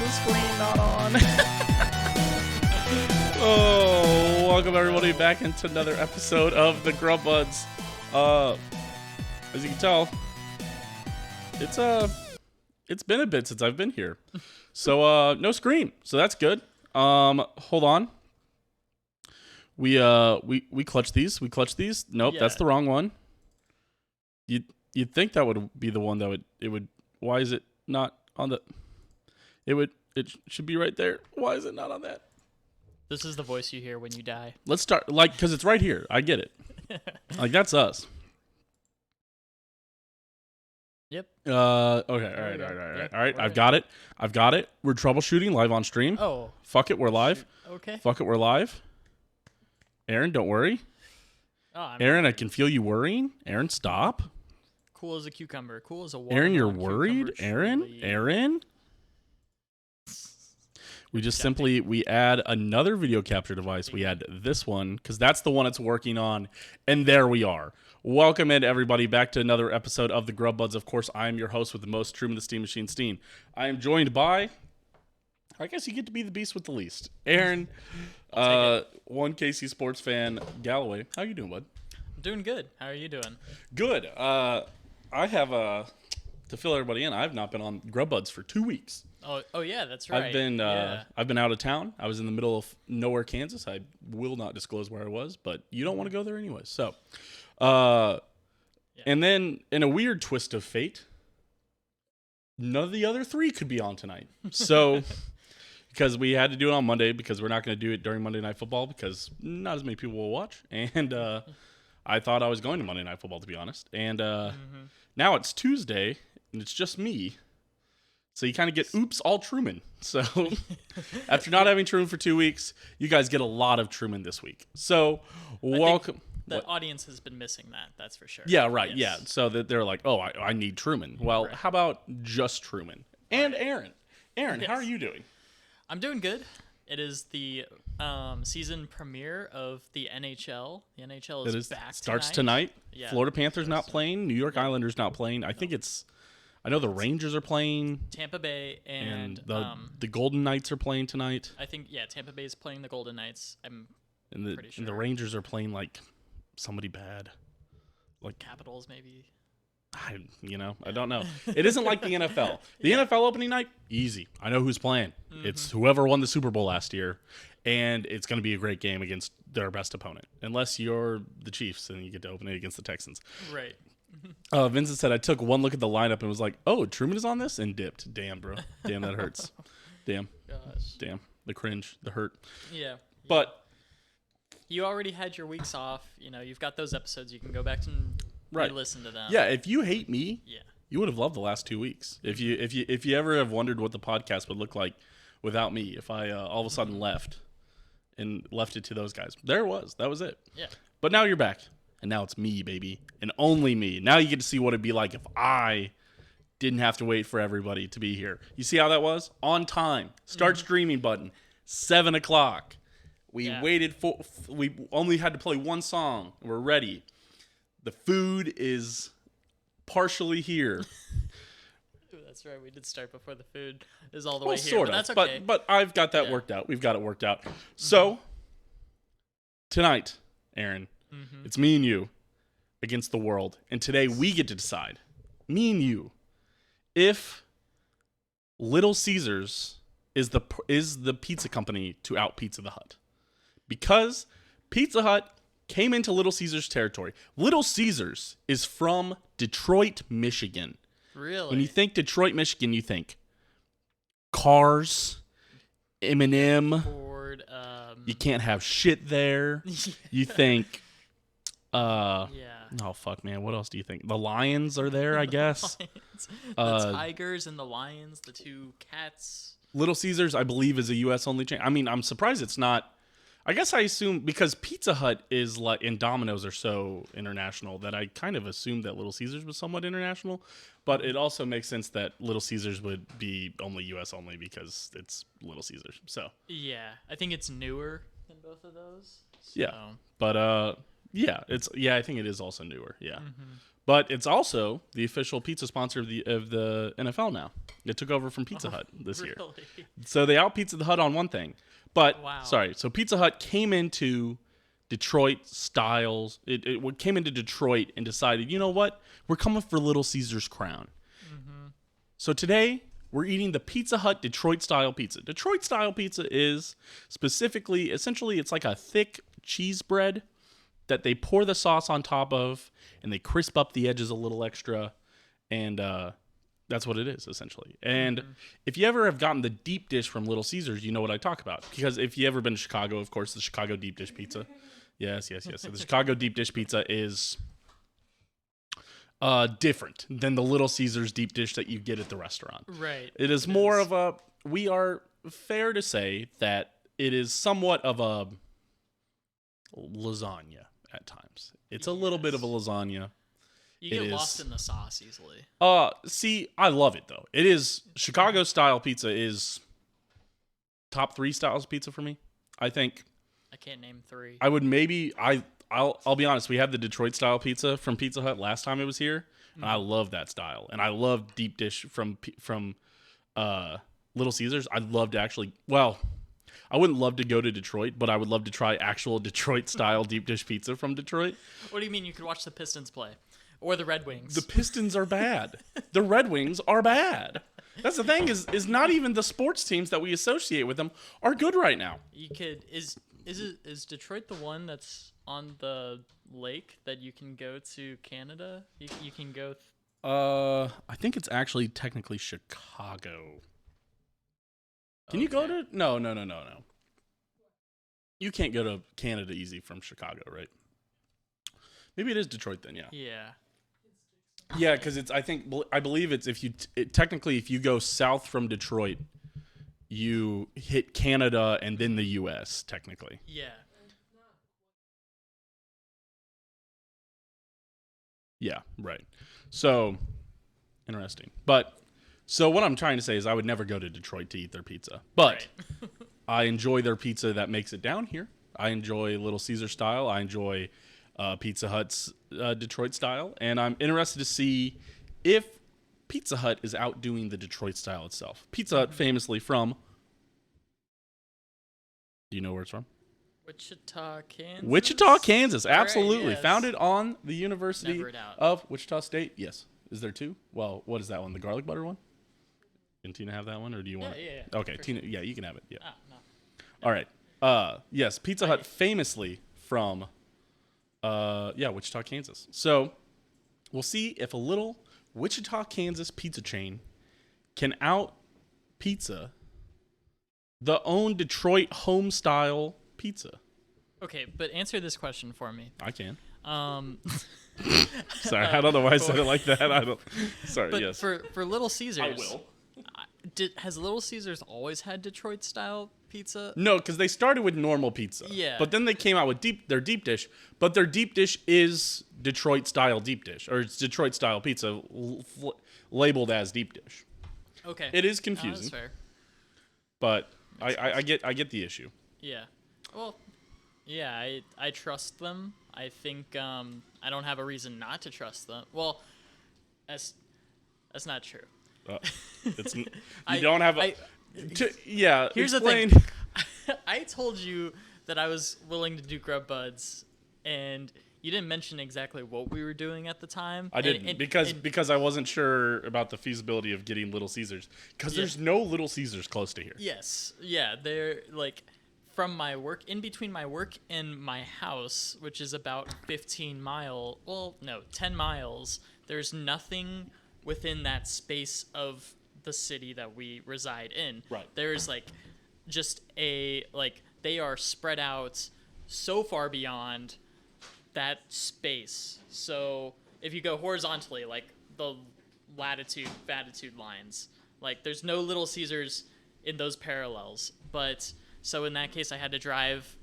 the screen not on? Oh, welcome everybody back into another episode of the Grub Buds. As you can tell, it's been a bit since I've been here. So no screen. So that's good. Hold on. We clutch these. Nope, Yeah. that's the wrong one. You'd think that would be the one that would. Why is it not on the? It should be right there. Why is it not on that? This is the voice you hear when you die. Let's start because it's right here. I get it. That's us. Yep. Okay. All right. I've got it. We're troubleshooting live on stream. Oh. Fuck it. We're live. Okay. Fuck it. We're live. Aaron, don't worry. Oh, Aaron, I can feel you worrying. Aaron, stop. Cool as a cucumber. Cool as a Aaron, you're watermelon worried. cucumber, Aaron. We just we add another video capture device. We add this one because that's the one it's working on. And there we are. Welcome in, everybody, back to another episode of the Grub Buds. Of course, I am your host with the most, Truman the Steam Machine Steen. I am joined by, I guess you get to be the beast with the least, Aaron, one KC sports fan, Galloway. How you doing, bud? I'm doing good. How are you doing? Good. I have, to fill everybody in, I've not been on Grub Buds for 2 weeks. Oh yeah, that's right. I've been out of town. I was in the middle of nowhere, Kansas. I will not disclose where I was, but you don't want to go there anyway. So, and then in a weird twist of fate, none of the other three could be on tonight. So, because we had to do it on Monday because we're not going to do it during Monday Night Football because not as many people will watch. And I thought I was going to Monday Night Football, to be honest. And now it's Tuesday and it's just me. So you kind of get oops, all Truman. So after not having Truman for 2 weeks, you guys get a lot of Truman this week. So welcome. The audience has been missing that. That's for sure. Yeah, right. Yes. Yeah. So that they're like, oh, I need Truman. Well, Right. how about just Truman and Aaron? Aaron, Yes. how are you doing? I'm doing good. It is the season premiere of the NHL. The NHL is back. Starts tonight. Yeah. Florida Panthers not playing. New York Islanders not playing. I know the Rangers are playing. Tampa Bay and the Golden Knights are playing tonight. I think Tampa Bay is playing the Golden Knights. I'm pretty sure. And the Rangers are playing like somebody bad. Like Capitals maybe. I don't know. It isn't like the NFL. The NFL opening night, easy. I know who's playing. Mm-hmm. It's whoever won the Super Bowl last year, and it's going to be a great game against their best opponent. Unless you're the Chiefs and you get to open it against the Texans. Right. Vincent said, I took one look at the lineup and was like, oh, Truman is on this? And dipped. Damn, bro. Damn, that hurts. Damn. Gosh. Damn. The cringe. The hurt. Yeah. But you already had your weeks off. You've got those episodes. You can go back and listen to them. Yeah, if you hate me, yeah, you would have loved the last 2 weeks. If you ever have wondered what the podcast would look like without me, if I all of a sudden left it to those guys. There it was. That was it. Yeah. But now you're back. And now it's me, baby. And only me. Now you get to see what it'd be like if I didn't have to wait for everybody to be here. You see how that was? On time. Start streaming button. 7 o'clock. We waited we only had to play one song. We're ready. The food is partially here. That's right. We did start before the food is all the way here. Sort but of. that's okay. But I've got that worked out. We've got it worked out. So, tonight, Aaron, it's me and you against the world. And today we get to decide, me and you, if Little Caesars is the pizza company to out Pizza the Hut. Because Pizza Hut came into Little Caesars territory. Little Caesars is from Detroit, Michigan. Really? When you think Detroit, Michigan, you think cars, Eminem. Ford, you can't have shit there. You think, oh fuck, man. What else do you think? The Lions are there, I guess. The Tigers and the Lions, the two cats. Little Caesars, I believe, is a U.S. only chain. I mean, I'm surprised it's not. I guess I assume because Pizza Hut is like and Domino's are so international that I kind of assumed that Little Caesars was somewhat international, but it also makes sense that Little Caesars would be only U.S. only because it's Little Caesars. So yeah, I think it's newer than both of those. So. Yeah, but Yeah, I think it is also newer. Yeah. But it's also the official pizza sponsor of the NFL now. It took over from Pizza Hut this year. Really? So they out Pizza Hut on one thing. But Wow. sorry, so Pizza Hut came into Detroit styles. It came into Detroit and decided, you know what? We're coming for Little Caesar's crown. So today we're eating the Pizza Hut Detroit style pizza. Detroit style pizza is essentially it's like a thick cheese bread that they pour the sauce on top of, and they crisp up the edges a little extra, and that's what it is, essentially. And if you ever have gotten the deep dish from Little Caesars, you know what I talk about. Because if you ever been to Chicago, of course, the Chicago deep dish pizza. Yes. So the Chicago deep dish pizza is different than the Little Caesars deep dish that you get at the restaurant. Right. It is more of a, we are fair to say that it is somewhat of a lasagna at times. It's a little bit of a lasagna. You get lost in the sauce easily. See, I love it though. It is Chicago style pizza is top 3 styles of pizza for me. I think I can't name 3. I would maybe I'll be honest. We had the Detroit style pizza from Pizza Hut last time it was here, and I love that style. And I love deep dish from Little Caesars. I'd love to actually. Well, I wouldn't love to go to Detroit, but I would love to try actual Detroit style deep dish pizza from Detroit. What do you mean you could watch the Pistons play? Or the Red Wings? The Pistons are bad. The Red Wings are bad. That's the thing is not even the sports teams that we associate with them are good right now. You could is Detroit the one that's on the lake that you can go to Canada? You can go I think it's actually technically Chicago. Can you go to No. You can't go to Canada easy from Chicago, right? Maybe it is Detroit then, yeah. Yeah. Yeah, because I believe it's technically if you go south from Detroit, you hit Canada and then the U.S. technically. Yeah. Yeah, right. So interesting. But so what I'm trying to say is I would never go to Detroit to eat their pizza, but Right. I enjoy their pizza that makes it down here. I enjoy Little Caesar style. I enjoy Pizza Hut's Detroit style, and I'm interested to see if Pizza Hut is outdoing the Detroit style itself. Pizza Hut famously from, do you know where it's from? Wichita, Kansas. Wichita, Kansas. Absolutely. Right, yes. Founded on the University Never a doubt. of Wichita State. Yes. Is there 2? Well, what is that one? The garlic butter one? Can Tina have that one, or do you want it? Yeah. Okay, Tina, yeah, you can have it. Yeah. No. All right. Yes, Pizza Hut famously from Wichita, Kansas. So we'll see if a little Wichita, Kansas pizza chain can out pizza the own Detroit home style pizza. Okay, but answer this question for me. I can. Sorry, I don't know why I said it like that. I don't. Sorry. But Yes. for Little Caesars, I will. Has Little Caesars always had Detroit style pizza? No, because they started with normal pizza. Yeah. But then they came out with their deep dish. But their deep dish is Detroit style deep dish, or it's Detroit style pizza labeled as deep dish. Okay. It is That's confusing, fair. but I get the issue. Yeah. Well, yeah, I trust them. I think I don't have a reason not to trust them. Well, that's not true. It's you don't have a. Here's explain. the thing. I told you that I was willing to do Grub Buds, and you didn't mention exactly what we were doing at the time. I didn't because I wasn't sure about the feasibility of getting Little Caesars because there's no Little Caesars close to here. Yes, yeah, they're like from my work, in between my work and my house, which is about 10 miles. There's nothing within that space of the city that we reside in. Right. There's just they are spread out so far beyond that space. So if you go horizontally, like the latitude lines, there's no Little Caesars in those parallels. But so in that case, I had to drive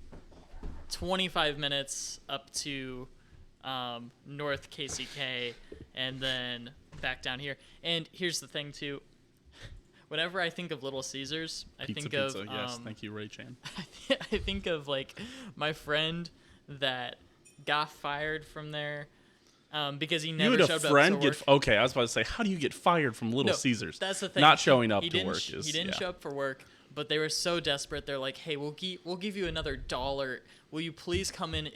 25 minutes up to North KCK and then back down here. And here's the thing too. Whenever I think of Little Caesars, I think Pizza. of Yes, thank you, Ray Chan. I think of my friend that got fired from there because he You never had showed a friend up to work. okay, I was about to say, how do you get fired from Little No, Caesars? That's the thing. Not showing up He to didn't work he didn't yeah. show up for work, but they were so desperate. They're like, "Hey, we'll give you another $1. Will you please come in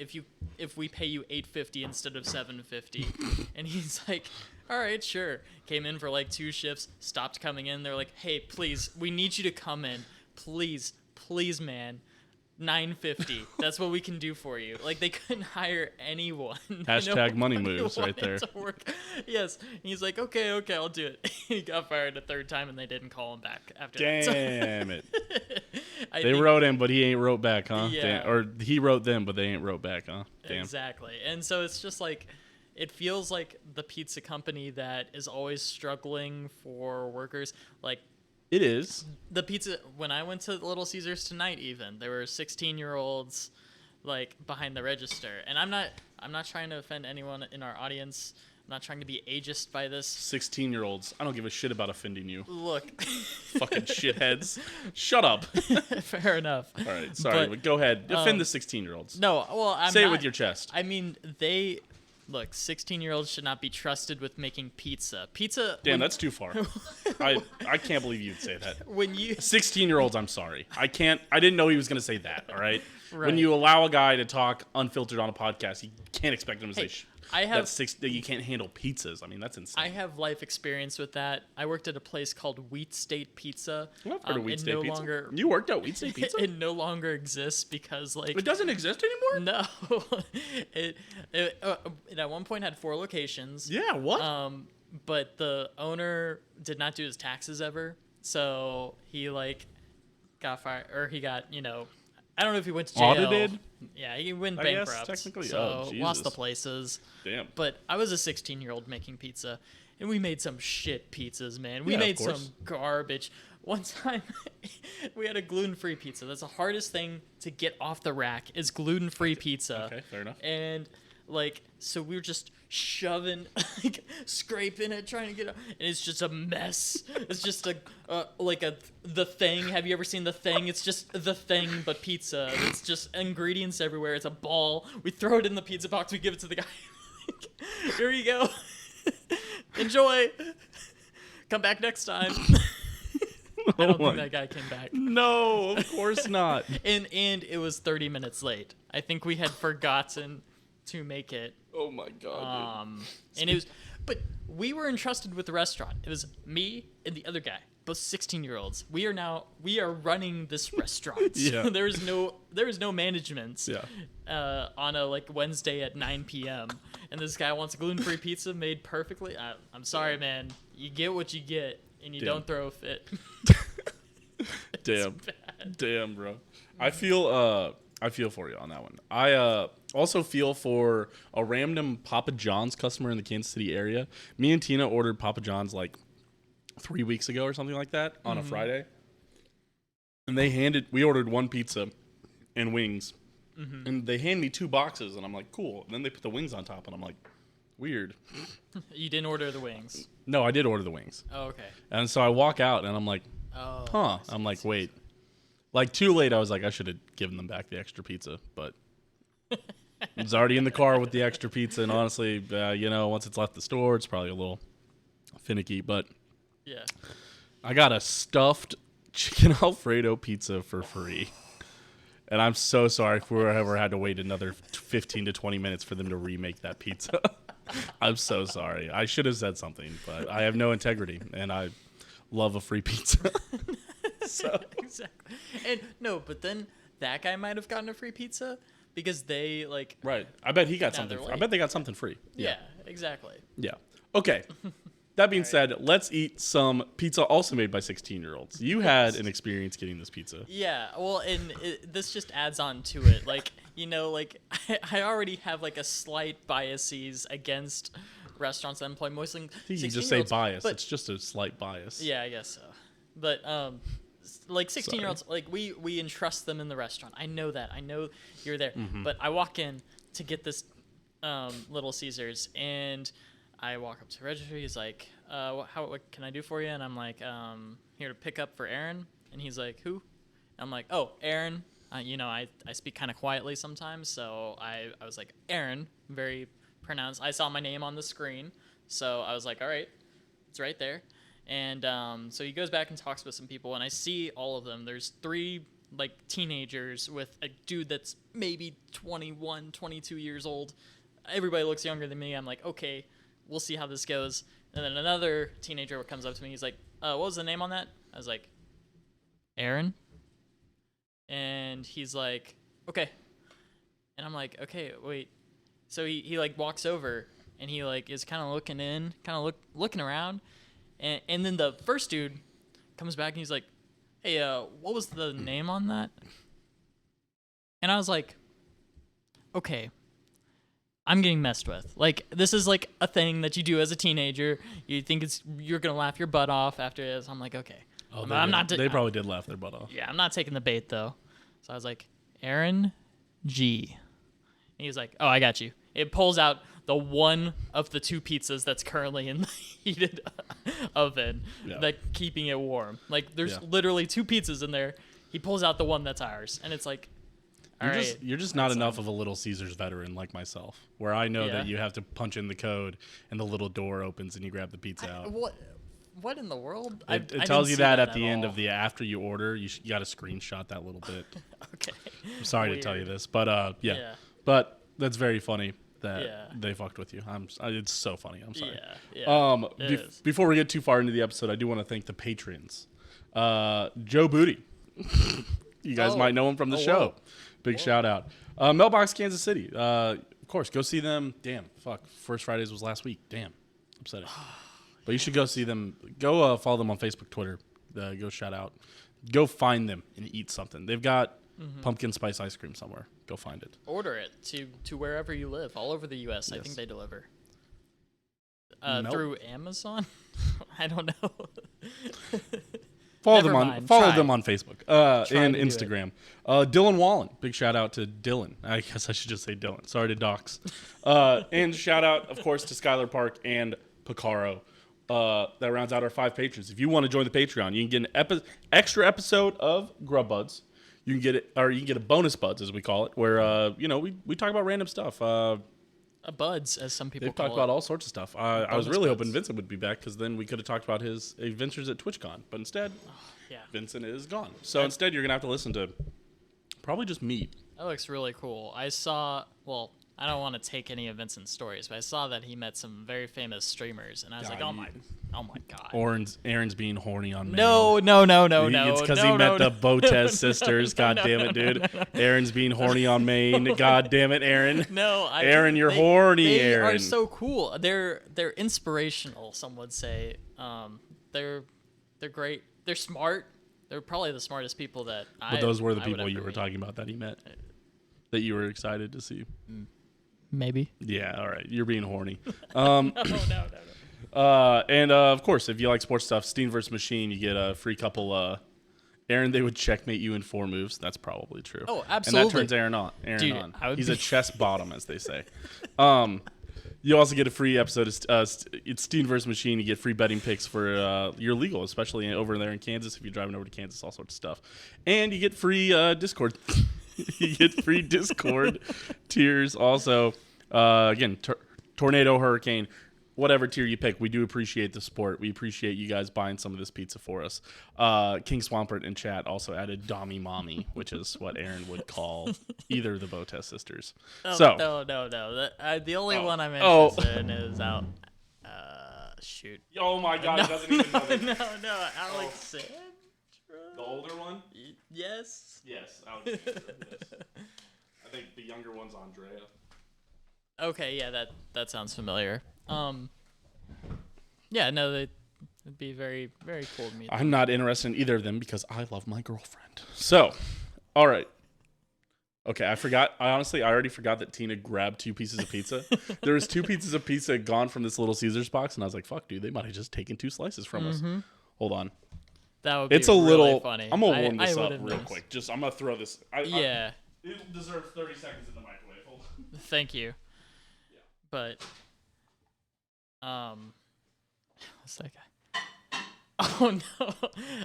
if we pay you $8.50 instead of $7.50?" And he's like, "All right, sure." Came in for like 2 shifts, stopped coming in. They're like, "Hey, please, we need you to come in. Please, man. $9.50. That's what we can do for you." Like, they couldn't hire anyone. Hashtag money moves right there. To work. Yes. He's like, okay, I'll do it. He got fired a 3rd time, and they didn't call him back after that. Damn it. I They think- wrote him, but he ain't wrote back, huh? Yeah. Damn. Or he wrote them, but they ain't wrote back, huh? Damn. Exactly. And so it's just like, it feels like the pizza company that is always struggling for workers. Like, It is. the pizza, when I went to Little Caesars tonight, even there were 16-year-olds like behind the register, and I'm not trying to offend anyone in our audience. I'm not trying to be ageist by this. 16-year-olds. I don't give a shit about offending you. Look. Fucking shitheads. Shut up. Fair enough. All right, sorry, but go ahead. Defend the 16-year-olds. No, well, I'm Say not, it with your chest. I mean, look, 16-year-olds should not be trusted with making pizza. Damn, that's too far. I can't believe you'd say that. When you 16-year-olds, I'm sorry. I didn't know he was going to say that, all right? Right. When you allow a guy to talk unfiltered on a podcast, you can't expect him to say I have that you can't handle pizzas. I mean, that's insane. I have life experience with that. I worked at a place called Wheat State Pizza. Well, I've heard of Wheat It State no Pizza. longer You worked at Wheat State Pizza? it no longer exists because like It doesn't exist anymore? no, it at one point had 4 locations. Yeah, what? But the owner did not do his taxes ever, so he like got fired, or he got I don't know if he went to jail. Audited? Yeah, he went I guess, bankrupt. technically. So Oh, lost the Jesus. places. Damn. But I was a 16-year-old making pizza, and we made some shit pizzas, man. We Yeah, of made course. some garbage. One time, we had a gluten-free pizza. That's the hardest thing to get off the rack is gluten-free pizza. Okay, fair enough. And so we were just shoving, scraping it, trying to get it, and it's just a mess. It's just the Thing. Have you ever seen The Thing? It's just The Thing, but pizza. It's just ingredients everywhere. It's a ball. We throw it in the pizza box. We give it to the guy. Here you go. Enjoy. Come back next time. I don't think that guy came back. No, of course not. And it was 30 minutes late. I think we had forgotten to make it. Oh my god. And it was, but we were entrusted with the restaurant. It was me and the other guy, both 16-year-olds. We are running this restaurant. Yeah. there is no management. Yeah. On a Wednesday at 9 p.m. and this guy wants a gluten-free pizza made perfectly. I'm sorry, man. You get what you get, and you Damn. don't throw a fit. Damn. Damn, bro. I feel for you on that one. I also feel for a random Papa John's customer in the Kansas City area. Me and Tina ordered Papa John's like 3 weeks ago or something like that on a Friday. And we ordered 1 pizza and wings. Mm-hmm. And they hand me 2 boxes and I'm like, cool. And then they put the wings on top and I'm like, weird. You didn't order the wings. No, I did order the wings. Oh, okay. And so I walk out and I'm like, Oh. huh. I'm like, wait. Like, too late, I was like, I should have given them back the extra pizza, but I was already in the car with the extra pizza, and honestly, once it's left the store, it's probably a little finicky, but Yeah. I got a stuffed chicken Alfredo pizza for free, and I'm so sorry for whoever had to wait another 15 to 20 minutes for them to remake that pizza. I'm so sorry. I should have said something, but I have no integrity, and I love a free pizza. So. Exactly. And no, but then that guy might have gotten a free pizza because they Right. I bet he got Now something. they're I late. bet they got something free. Yeah, exactly. Yeah. Okay. That being said, let's eat some pizza also made by 16-year-olds. You had an experience getting this pizza. Yeah, well, and this just adds on to it. I already have a slight biases against restaurants that employ mostly 16-year-olds. You just say bias. But, It's just a slight bias. yeah, I guess so. But 16-year-olds, we entrust them in the restaurant. I know that. I know you're there. Mm-hmm. But I walk in to get this Little Caesars, and I walk up to the register. He's like, what can I do for you? And I'm like, here to pick up for Aaron. And he's like, who? I'm like, oh, Aaron. I speak kind of quietly sometimes, so I was like, Aaron, very pronounced. I saw my name on the screen, so I was like, all right, it's right there. And so he goes back and talks with some people, and I see all of them. There's 3 like teenagers with a dude that's maybe 21, 22 years old. Everybody looks younger than me. I'm like, okay, we'll see how this goes. And then another teenager comes up to me. He's like, what was the name on that? I was like, Aaron. And he's like, okay. And I'm like, okay, wait. So he like walks over and he like is kind of looking around. And then the first dude comes back and he's like, hey, what was the name on that? And I was like, okay, I'm getting messed with. Like, this is like a thing that you do as a teenager. You think you're going to laugh your butt off after this. I'm like, okay. Oh, They probably did laugh their butt off. Yeah, I'm not taking the bait though. So I was like, Aaron G. And he was like, oh, I got you. It pulls out the one of the 2 pizzas that's currently in the heated oven, like keeping it warm. Like there's literally 2 pizzas in there. He pulls out the one that's ours, and it's like, you're just not enough of a Little Caesars veteran like myself, where I know that you have to punch in the code and the little door opens and you grab the pizza out. What in the world? It tells you that at the end of after you order, you got to screenshot that little bit. Okay. I'm sorry to tell you this, but but that's very funny that they fucked with you. It's so funny. I'm sorry. Before we get too far into the episode, I do want to thank the patrons. Joe Booty. You guys might know him from the show. Whoa. Big shout out. Mailbox Kansas City. Of course, go see them. Damn, fuck. First Fridays was last week. Damn. Upsetting. But you should go see them. Go follow them on Facebook, Twitter. Go shout out. Go find them and eat something. They've got pumpkin spice ice cream somewhere. Go find it. Order it to wherever you live, all over the U.S. Yes. I think they deliver. Through Amazon? I don't know. Follow them on Facebook and Instagram. Dylan Wallen. Big shout out to Dylan. I guess I should just say Dylan. Sorry to dox. And shout out, of course, to Skylar Park and Picaro. That rounds out our 5 patrons. If you want to join the Patreon, you can get an extra episode of Grub Buds. You can get it, or you can get a bonus Buds, as we call it, where we talk about random stuff. Buds, as some people They've call talked about all sorts of stuff. I was really hoping Vincent would be back, because then we could have talked about his adventures at TwitchCon. But instead, Vincent is gone. So instead, you're going to have to listen to probably just me. That looks really cool. I saw, I don't want to take any of Vincent's stories, but I saw that he met some very famous streamers, and I was like, oh my god. Aaron's being horny on me. No. It's because he met the Botez sisters. God damn it, dude. Aaron's being horny on Maine. God damn it, Aaron. Aaron, you're horny, Aaron. They are so cool. They're inspirational, some would say. They're great. They're smart. They're probably the smartest people that But those were the people you were talking about that he met, that you were excited to see. Maybe. Yeah, all right. You're being horny. No. And of course, if you like sports stuff, Steen vs. Machine, you get a free couple. Aaron, they would checkmate you in 4 moves. That's probably true. Oh, absolutely. And that turns Aaron on. Dude, He's a chess bottom, as they say. You also get a free episode of it's Steen vs. Machine. You get free betting picks for your legal, especially over there in Kansas. If you're driving over to Kansas, all sorts of stuff. And you get free Discord. You get free Discord tiers also. Again, Tornado, Hurricane, whatever tier you pick, we do appreciate the support. We appreciate you guys buying some of this pizza for us. King Swampert in chat also added Dommy Mommy, which is what Aaron would call either of the Botez sisters. No. The only one I'm interested in is out. Shoot. Oh my God, he doesn't even know that. No, Alexandra. The older one? Yes. Yes, Alexandra. Yes. I think the younger one's Andrea. Okay, yeah, that sounds familiar. It'd be very, very cool to meet them. I'm not interested in either of them because I love my girlfriend. So, all right. Okay, I already forgot that Tina grabbed 2 pieces of pizza. There was 2 pieces of pizza gone from this Little Caesars box, and I was like, fuck, dude, they might have just taken 2 slices from us. Hold on. That would be really funny. I'm going to warm this up real quick. I'm going to throw this. Yeah. It deserves 30 seconds in the microwave. Hold on. Thank you. Yeah. But, what's that guy? Oh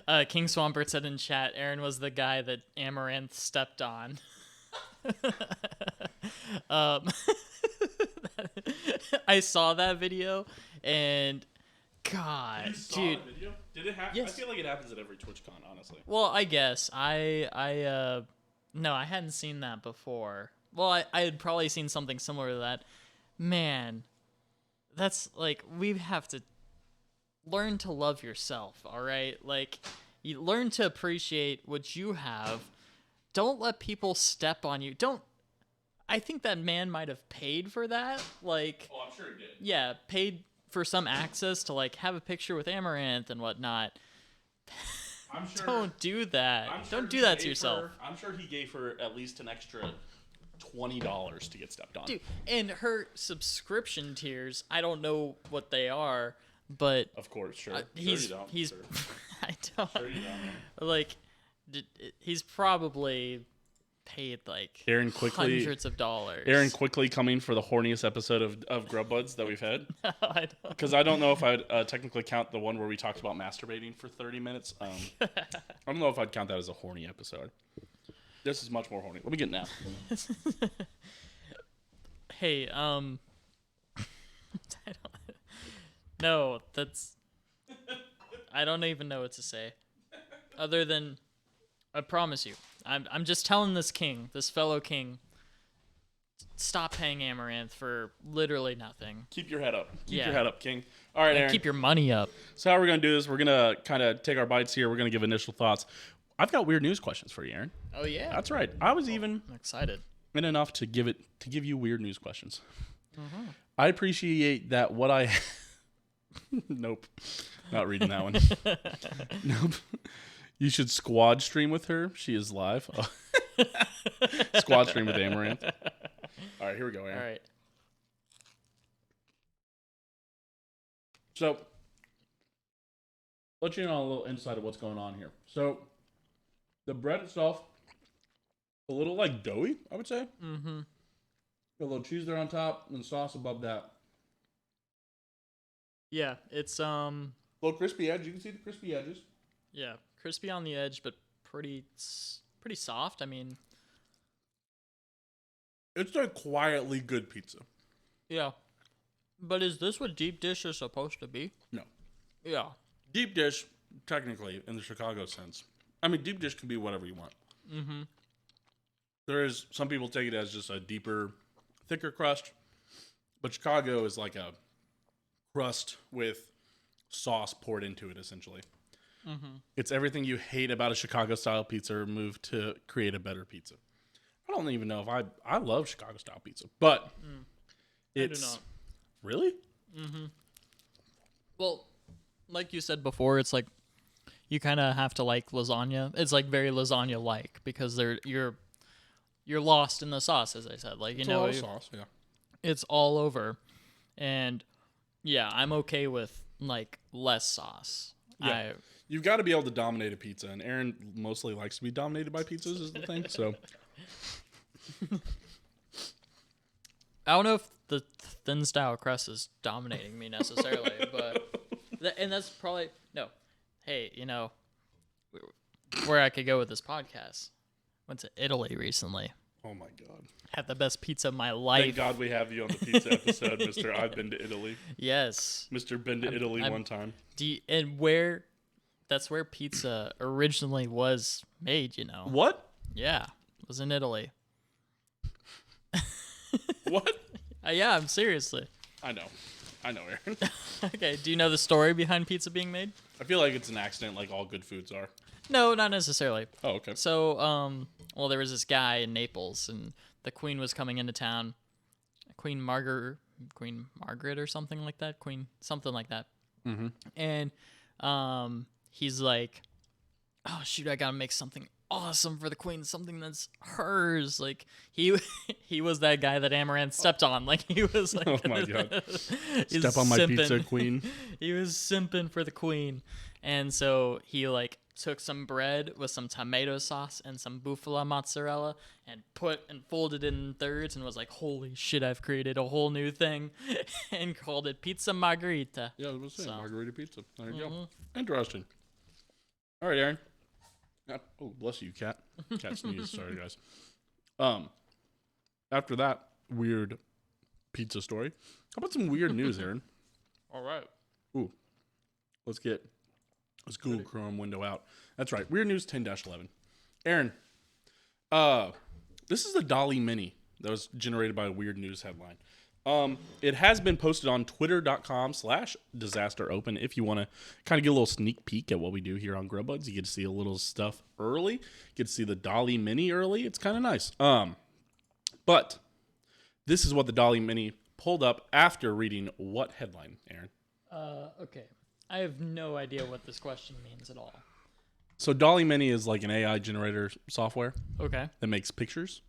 no. King Swampert said in chat, Aaron was the guy that Amaranth stepped on. um, I saw that video and God, dude. The video? Did it happen? Yes. I feel like it happens at every TwitchCon, honestly. Well, I guess no, I hadn't seen that before. Well, I had probably seen something similar to that. Man, that's like we have to learn to love yourself, all right? Like you learn to appreciate what you have. Don't let people step on you. I think that man might have paid for that. Like Oh, I'm sure he did. yeah, paid for some access to like have a picture with Amaranth and whatnot. I'm sure. Don't do that. I'm sure Don't do he that to gave yourself. I'm sure he gave her at least an extra $20 to get stepped on. Dude, and her subscription tiers, I don't know what they are, but Of course, sure. he's sure you don't, he's sure. I don't Sure you don't, man. like he's probably paid like Aaron quickly hundreds of dollars. Aaron quickly coming for the horniest episode of Grub Buds that we've had. No, I don't. Because I don't know if I'd technically count the one where we talked about masturbating for 30 minutes. I don't know if I'd count that as a horny episode. This is much more horny. Let me get now. Hey, I don't, no, that's I don't even know what to say, other than I promise you, I'm just telling this fellow king, stop paying Amaranth for literally nothing. Keep your head up. Keep Yeah. your head up, King. All right, And Aaron. keep your money up. So how we're going to do this, we're going to kind of take our bites here. We're going to give initial thoughts. I've got weird news questions for you, Aaron. Oh yeah, That's right. I was even I'm excited. in enough to give you weird news questions. I appreciate that what I Nope. Not reading that one. Nope. You should squad stream with her. She is live. Oh. Squad stream with Amaranth. All right, here we go, Aaron. All right. So, let you know a little insight of what's going on here. So, the bread itself, a little like doughy, I would say. Mm-hmm. A little cheese there on top and sauce above that. Yeah, it's Little crispy edge. You can see the crispy edges. yeah, crispy on the edge, but pretty soft. I mean, It's a quietly good pizza. yeah. But is this what deep dish is supposed to be? No. Yeah. Deep dish, technically, in the Chicago sense. I mean, deep dish can be whatever you want. Mm-hmm. There is, some people take it as just a deeper, thicker crust. But Chicago is like a crust with sauce poured into it, essentially. Mm-hmm. It's everything you hate about a Chicago-style pizza removed to create a better pizza. I don't even know if I love Chicago-style pizza, but it's... I do not. Really? Mm-hmm. Well, like you said before, it's like you kind of have to like lasagna. It's like very lasagna-like because you're lost in the sauce, as I said. Like It's a lot of sauce, yeah. it's all over, and yeah, I'm okay with like less sauce. Yeah. You've got to be able to dominate a pizza, and Aaron mostly likes to be dominated by pizzas, is the thing. So I don't know if the thin style crust is dominating me necessarily, but and that's probably no. Hey, you know where I could go with this podcast. Went to Italy recently. oh my God. Had the best pizza of my life. Thank God we have you on the pizza episode, Mr. I've been to Italy. Yes. Mr. Been to Italy one time. That's where pizza originally was made, you know. What? Yeah. It was in Italy. What? Yeah, I'm seriously. I know, Aaron. Okay, do you know the story behind pizza being made? I feel like it's an accident like all good foods are. No, not necessarily. Oh, okay. So, well, there was this guy in Naples, and the queen was coming into town. Queen Margaret or something like that. Something like that. Mm-hmm. And he's like, oh, shoot, I got to make something awesome for the queen, something that's hers. Like he he was that guy that Amaranth stepped on. Like he was like, Oh my God. he's Step on my simping. pizza, queen. He was simping for the queen, and so he like took some bread with some tomato sauce and some bufala mozzarella and folded it in thirds and was like, holy shit, I've created a whole new thing, and called it pizza margherita. Yeah, I was saying margarita pizza. There you Mm-hmm. go. Interesting. All right, Aaron. Oh, bless you, cat. Cat sneeze. Sorry, guys. After that weird pizza story, how about some weird news, Aaron? All right. Ooh, let's Google Chrome window out. That's right. Weird news 10-11. Aaron, this is a Dolly Mini that was generated by a weird news headline. It has been posted on twitter.com/disasteropen. If you want to kind of get a little sneak peek at what we do here on Grub Buds, you get to see a little stuff early. You get to see the Dolly Mini early. It's kind of nice. But this is what the Dolly Mini pulled up after reading what headline, Aaron? Okay. I have no idea what this question means at all. So Dolly Mini is like an AI generator software Okay. that makes pictures.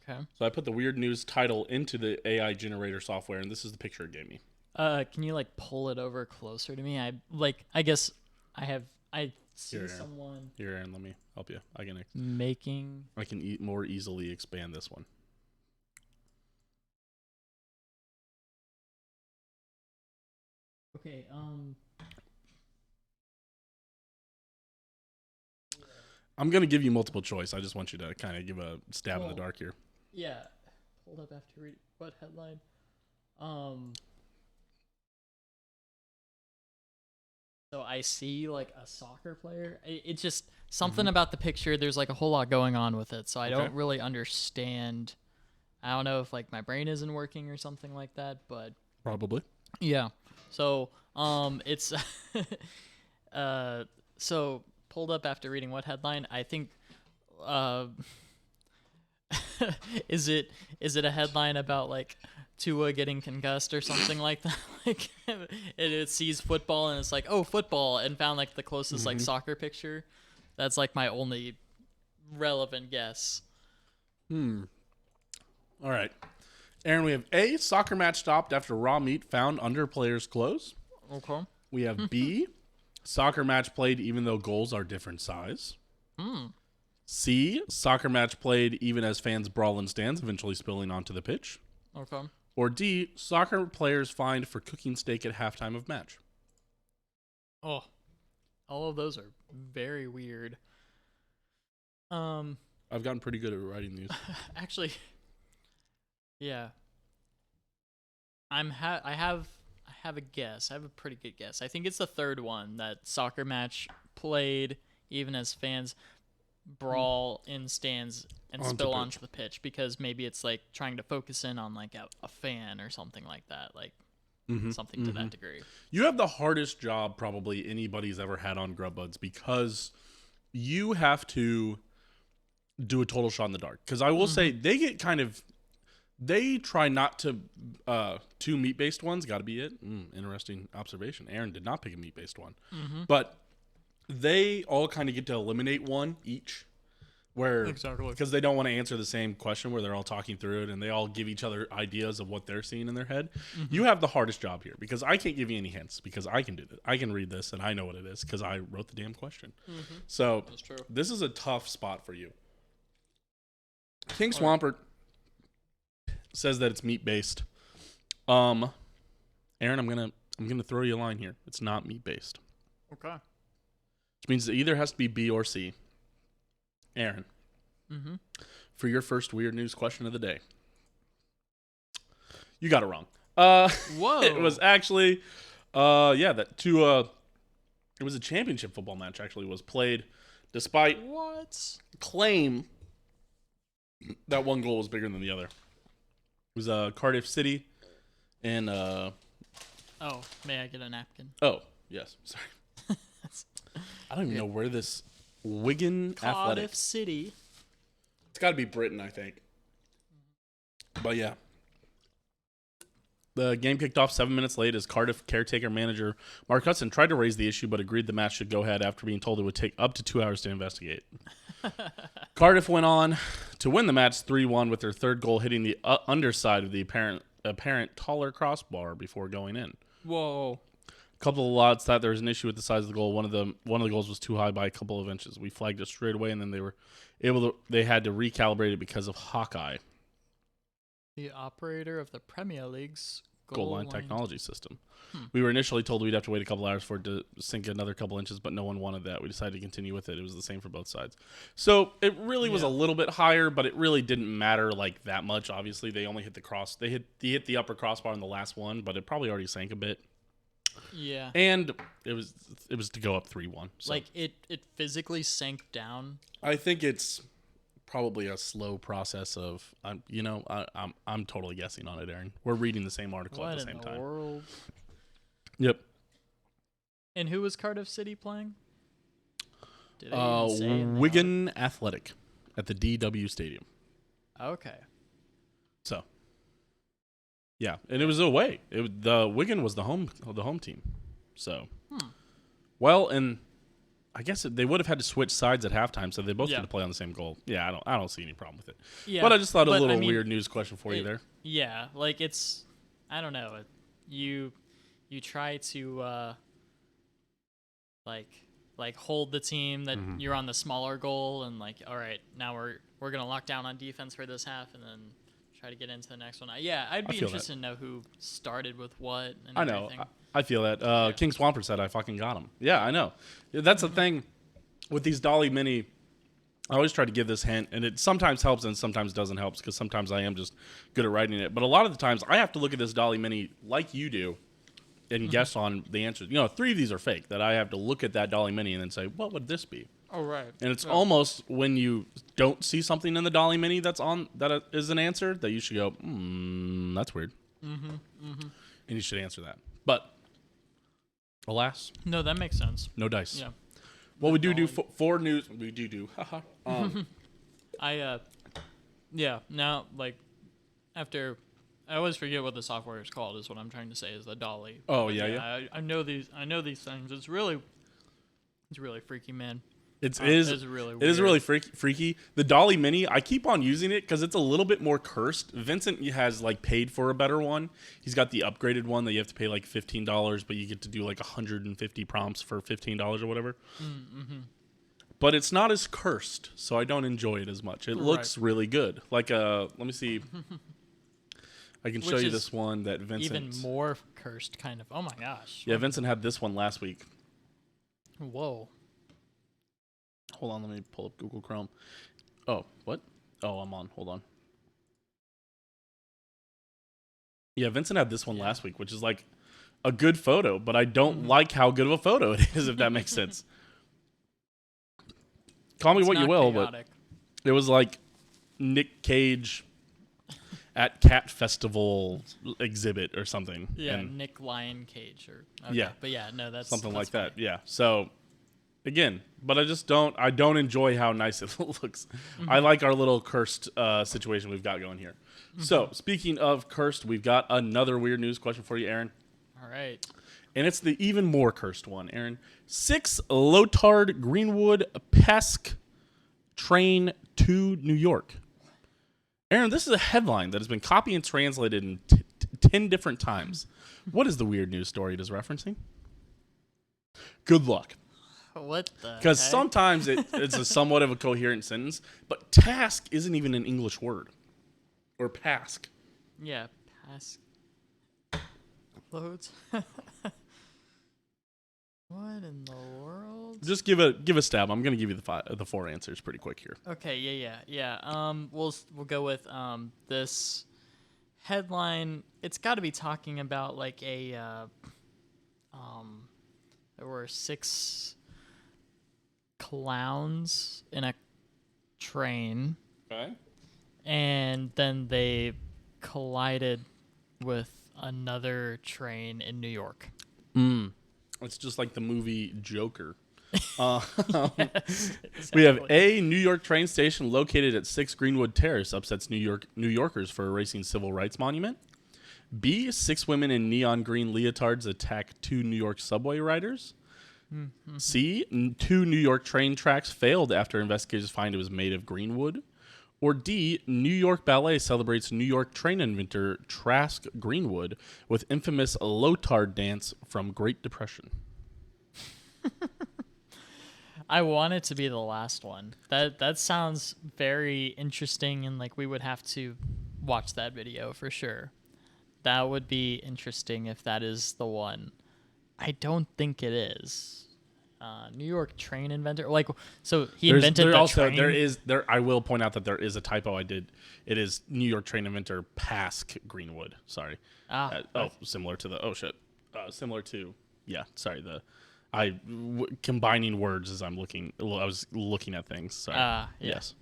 Okay. So I put the weird news title into the AI generator software, and this is the picture it gave me. Can you like pull it over closer to me? I guess I see Here, Aaron. someone Here, Aaron, let me help you. I can making. more easily expand this one. Okay. I'm gonna give you multiple choice. I just want you to kind of give a stab in the dark here. Yeah. Pulled up after read what headline? So I see like a soccer player. It's just something about the picture. There's like a whole lot going on with it, so I don't really understand. I don't know if like my brain isn't working or something like that, but Probably. yeah. So it's so pulled up after reading what headline? I think is it a headline about like Tua getting concussed or something like that? Like it sees football and it's like, oh, football, and found like the closest like soccer picture. That's like my only relevant guess. All right. Aaron, we have A, soccer match stopped after raw meat found under players' clothes. Okay. We have B, soccer match played even though goals are different size. C, soccer match played even as fans brawl in stands, eventually spilling onto the pitch. Okay. Or D, soccer players fined for cooking steak at halftime of match. Oh, all of those are very weird. I've gotten pretty good at writing these. Actually, yeah. I have a guess. I have a pretty good guess. I think it's the third one, that soccer match played even as fans brawl in stands and spill onto the pitch, because maybe it's like trying to focus in on like a fan or something like that, like something to that degree. You have the hardest job probably anybody's ever had on Grub Buds, because you have to do a total shot in the dark. Because I will say they try not to, two meat-based ones, got to be it. Interesting observation. Aaron did not pick a meat-based one. But they all kind of get to eliminate one each. Exactly. Because they don't want to answer the same question where they're all talking through it and they all give each other ideas of what they're seeing in their head. You have the hardest job here, because I can't give you any hints, because I can do that. I can read this and I know what it is because I wrote the damn question. So That's true. this is a tough spot for you. King Swampert says that it's meat based. Aaron, I'm gonna throw you a line here. It's not meat based. Okay. Which means it either has to be B or C. Aaron, for your first weird news question of the day, you got it wrong. Whoa. It was actually, it was a championship football match. Actually, was played, despite claim that one goal was bigger than the other. It was Cardiff City, and Oh, may I get a napkin? oh yes, sorry. I don't even know where this Wigan Cardiff Athletic. City. It's got to be Britain, I think. But yeah. The game kicked off 7 minutes late as Cardiff caretaker manager Mark Hudson tried to raise the issue but agreed the match should go ahead after being told it would take up to 2 hours to investigate. Cardiff went on to win the match 3-1 with their third goal hitting the underside of the apparent taller crossbar before going in. Whoa. A couple of lots thought there was an issue with the size of the goal. One of the goals was too high by a couple of inches. We flagged it straight away, and then they had to recalibrate it because of Hawkeye. The operator of the Premier League's goal line technology system. We were initially told we'd have to wait a couple hours for it to sink another couple inches, but no one wanted that. We decided to continue with it. It was the same for both sides. So it really was a little bit higher, but it really didn't matter like that much. Obviously, they only hit the cross. They hit the upper crossbar in the last one, but it probably already sank a bit. Yeah. And it was to go up 3-1. So. Like it physically sank down. I think it's probably a slow process of I'm totally guessing on it, Aaron. We're reading the same article at the same time. What in the world? Yep. And who was Cardiff City playing? Did they even say in the Wigan Athletic at the DW Stadium. Okay. So, yeah, and it was away. The Wigan was the home team. So, well, and I guess they would have had to switch sides at halftime, so they both had to play on the same goal. Yeah, I don't see any problem with it. Yeah, but I just thought a little weird news question for you there. Yeah, like it's, I don't know, you try to like hold the team that you're on the smaller goal and like, all right, now we're gonna lock down on defense for this half and then try to get into the next one. Yeah, I'd be interested to know who started with what and everything. I feel that. King Swampert said I fucking got him. Yeah, I know. That's the thing with these Dolly Mini. I always try to give this hint, and it sometimes helps and sometimes doesn't help because sometimes I am just good at writing it. But a lot of the times I have to look at this Dolly Mini like you do and guess on the answers. 3 of these are fake that I have to look at that Dolly Mini and then say, what would this be? Oh, right. And it's almost when you don't see something in the Dolly Mini that is an answer that you should go, that's weird. And you should answer that. But alas. No, that makes sense. No dice. Yeah. Well, we do for news. We do. Now, like, after, I always forget what the software is called, is what I'm trying to say, is the Dolly. Oh, yeah. I know these things. It's really freaky, man. It is really weird. It is really freaky. The Dolly Mini, I keep on using it because it's a little bit more cursed. Vincent has like paid for a better one. He's got the upgraded one that you have to pay like $15, but you get to do like 150 prompts for $15 or whatever. But it's not as cursed, so I don't enjoy it as much. It looks really good. Like let me see. I can show you this one that Vincent. Even more cursed, kind of. Oh my gosh. Yeah, Vincent had this one last week. Whoa. Hold on, let me pull up Google Chrome. Oh, what? Oh, I'm on. Hold on. Yeah, Vincent had this one last week, which is like a good photo, but I don't like how good of a photo it is, if that makes sense. Call me what you will, chaotic. But it was like Nick Cage at Cat Festival exhibit or something. Yeah, and Nick Lion Cage. Okay. But that's something that's like funny. That. Yeah, so... Again, but I don't enjoy how nice it looks. I like our little cursed situation we've got going here. So, speaking of cursed, we've got another weird news question for you, Aaron. All right. And it's the even more cursed one, Aaron. 6 Lotard Greenwood Pesque train to New York. Aaron, this is a headline that has been copied and translated in 10 different times. What is the weird news story it is referencing? Good luck. What the Because sometimes it's a somewhat of a coherent sentence, but task isn't even an English word. Or pask. Yeah, pask. Loads. What in the world? Just give a stab. I'm going to give you the 4 answers pretty quick here. Okay, yeah. We'll go with this headline. It's got to be talking about like a there were 6 clowns in a train. Okay. And then they collided with another train in New York. It's just like the movie Joker. Yes, exactly. We have A, New York train station located at 6 Greenwood Terrace upsets New Yorkers for erasing civil rights monument. B, 6 women in neon green leotards attack 2 New York subway riders. C, 2 New York train tracks failed after investigators find it was made of green wood. Or D, New York Ballet celebrates New York train inventor Trask Greenwood with infamous Lotard dance from Great Depression. I want it to be the last one. That sounds very interesting, and like we would have to watch that video for sure. That would be interesting if that is the one. I don't think it is. New York train inventor, like, so he invented the train. I will point out that there is a typo I did. It is New York train inventor Pask Greenwood. Sorry. Similar to combining words as I was looking at things. Sorry. Yeah. Yes.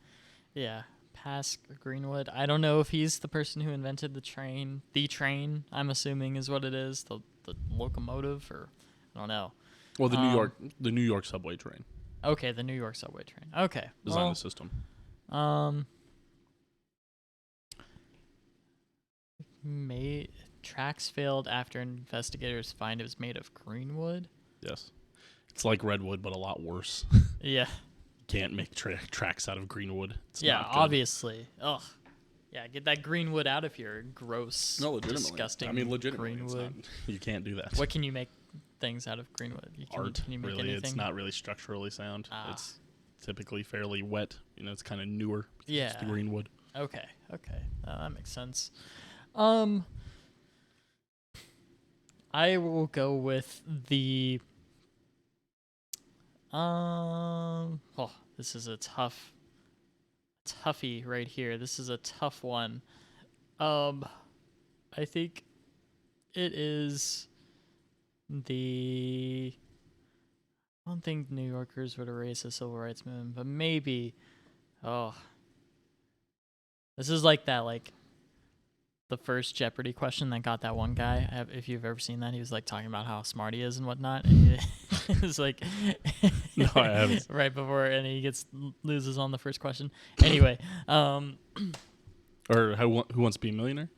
Yeah. Pask Greenwood. I don't know if he's the person who invented the train. The train, I'm assuming, is what it is. The locomotive, or I don't know. Well, the New York subway train. Okay, the New York subway train. Okay. Design the system. Tracks failed after investigators find it was made of greenwood. Yes. It's like redwood, but a lot worse. Yeah. Can't make tracks out of greenwood. It's yeah, not good. Obviously. Ugh. Yeah, get that greenwood out of here. Gross. No, legitimately. Disgusting. I mean, legitimately. Greenwood. You can't do that. What can you make things out of greenwood? Art. Can you make really, anything? It's not really structurally sound. It's typically fairly wet. It's kind of newer. Yeah. It's the greenwood. Okay. That makes sense. I will go with the. This is a toughie right here. This is a tough one. I think it is the. I don't think New Yorkers would erase the civil rights movement, but maybe. This is like that, like the first Jeopardy question that got that one guy. If you've ever seen that, he was like talking about how smart he is and whatnot. And it's like, no, I haven't. Right before, and he loses on the first question. Anyway, or who wants to be a millionaire?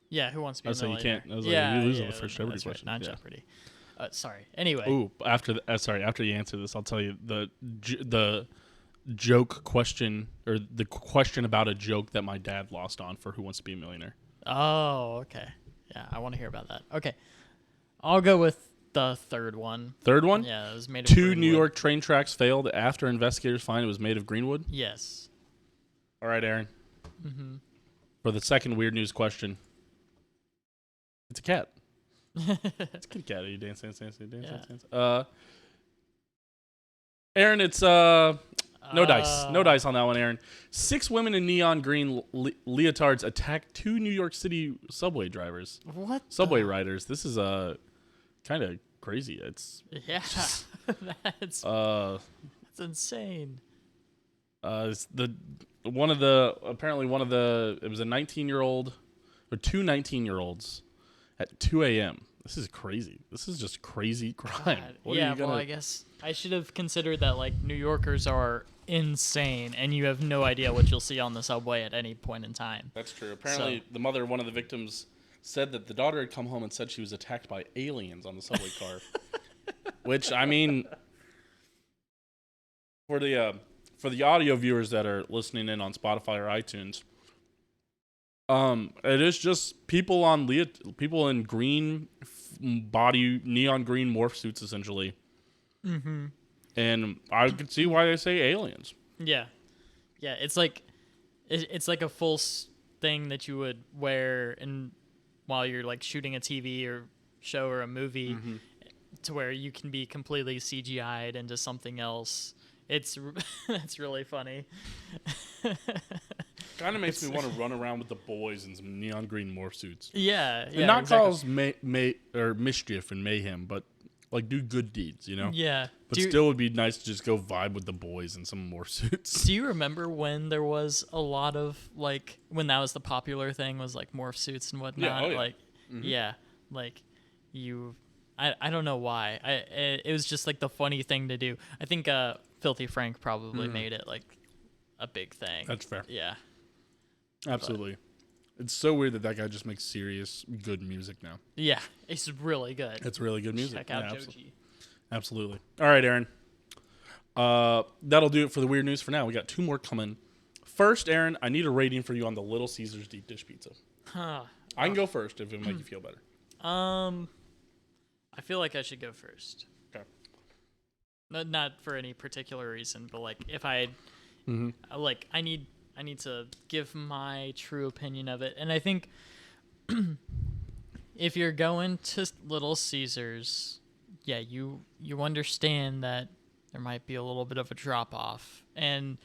Yeah, who wants to be a millionaire? So you can't. You lose on the first Jeopardy question. Not Jeopardy. Sorry. Anyway. Ooh, after you answer this, I'll tell you the joke question, or the question about a joke that my dad lost on for Who Wants to Be a Millionaire. Oh, okay. Yeah, I want to hear about that. Okay. I'll go with the third one. Third one? Yeah, it was made of 2 greenwood. New York train tracks failed after investigators find it was made of greenwood? Yes. All right, Aaron. Mm-hmm. For the second weird news question. It's a cat. It's a kitty cat. Are you dance? Aaron, it's no dice. No dice on that one, Aaron. 6 women in neon green leotards attacked 2 New York City subway drivers. What? Subway riders. This is kind of crazy. It's that's insane. It's it was a 19-year-old or 2 19-year-olds at 2 a.m. This is crazy. This is just crazy crime. I guess I should have considered that, like, New Yorkers are insane, and you have no idea what you'll see on the subway at any point in time. That's true. Apparently, the mother of one of the victims said that the daughter had come home and said she was attacked by aliens on the subway car. Which, I mean, for the audio viewers that are listening in on Spotify or iTunes, it is just people in green body, neon green morph suits, essentially. Mm-hmm. And I could see why they say aliens. Yeah, it's like a full thing that you would wear while you're like shooting a TV or show or a movie, mm-hmm. to where you can be completely CGI'd into something else. It's really funny. Kind of makes me want to run around with the boys in some neon green morph suits. Yeah, and not cause mischief and mayhem, but like do good deeds, you know? Yeah. But still would be nice to just go vibe with the boys in some morph suits. Do you remember when there was a lot of, like, when that was the popular thing, was like morph suits and whatnot? Yeah, oh yeah. Like, mm-hmm. Yeah, like I don't know why. It was just like the funny thing to do. I think Filthy Frank probably made it like a big thing. That's fair. Yeah. Absolutely. But it's so weird that guy just makes serious, good music now. Yeah, it's really good. It's really good music. Check out Joji. Absolutely. All right, Aaron. That'll do it for the weird news for now. We got 2 more coming. First, Aaron, I need a rating for you on the Little Caesars deep dish pizza. Huh. I can go first if it make you feel better. I feel like I should go first. Okay. Not for any particular reason, but like if I like I need to give my true opinion of it. And I think if you're going to Little Caesars, yeah, you understand that there might be a little bit of a drop off, and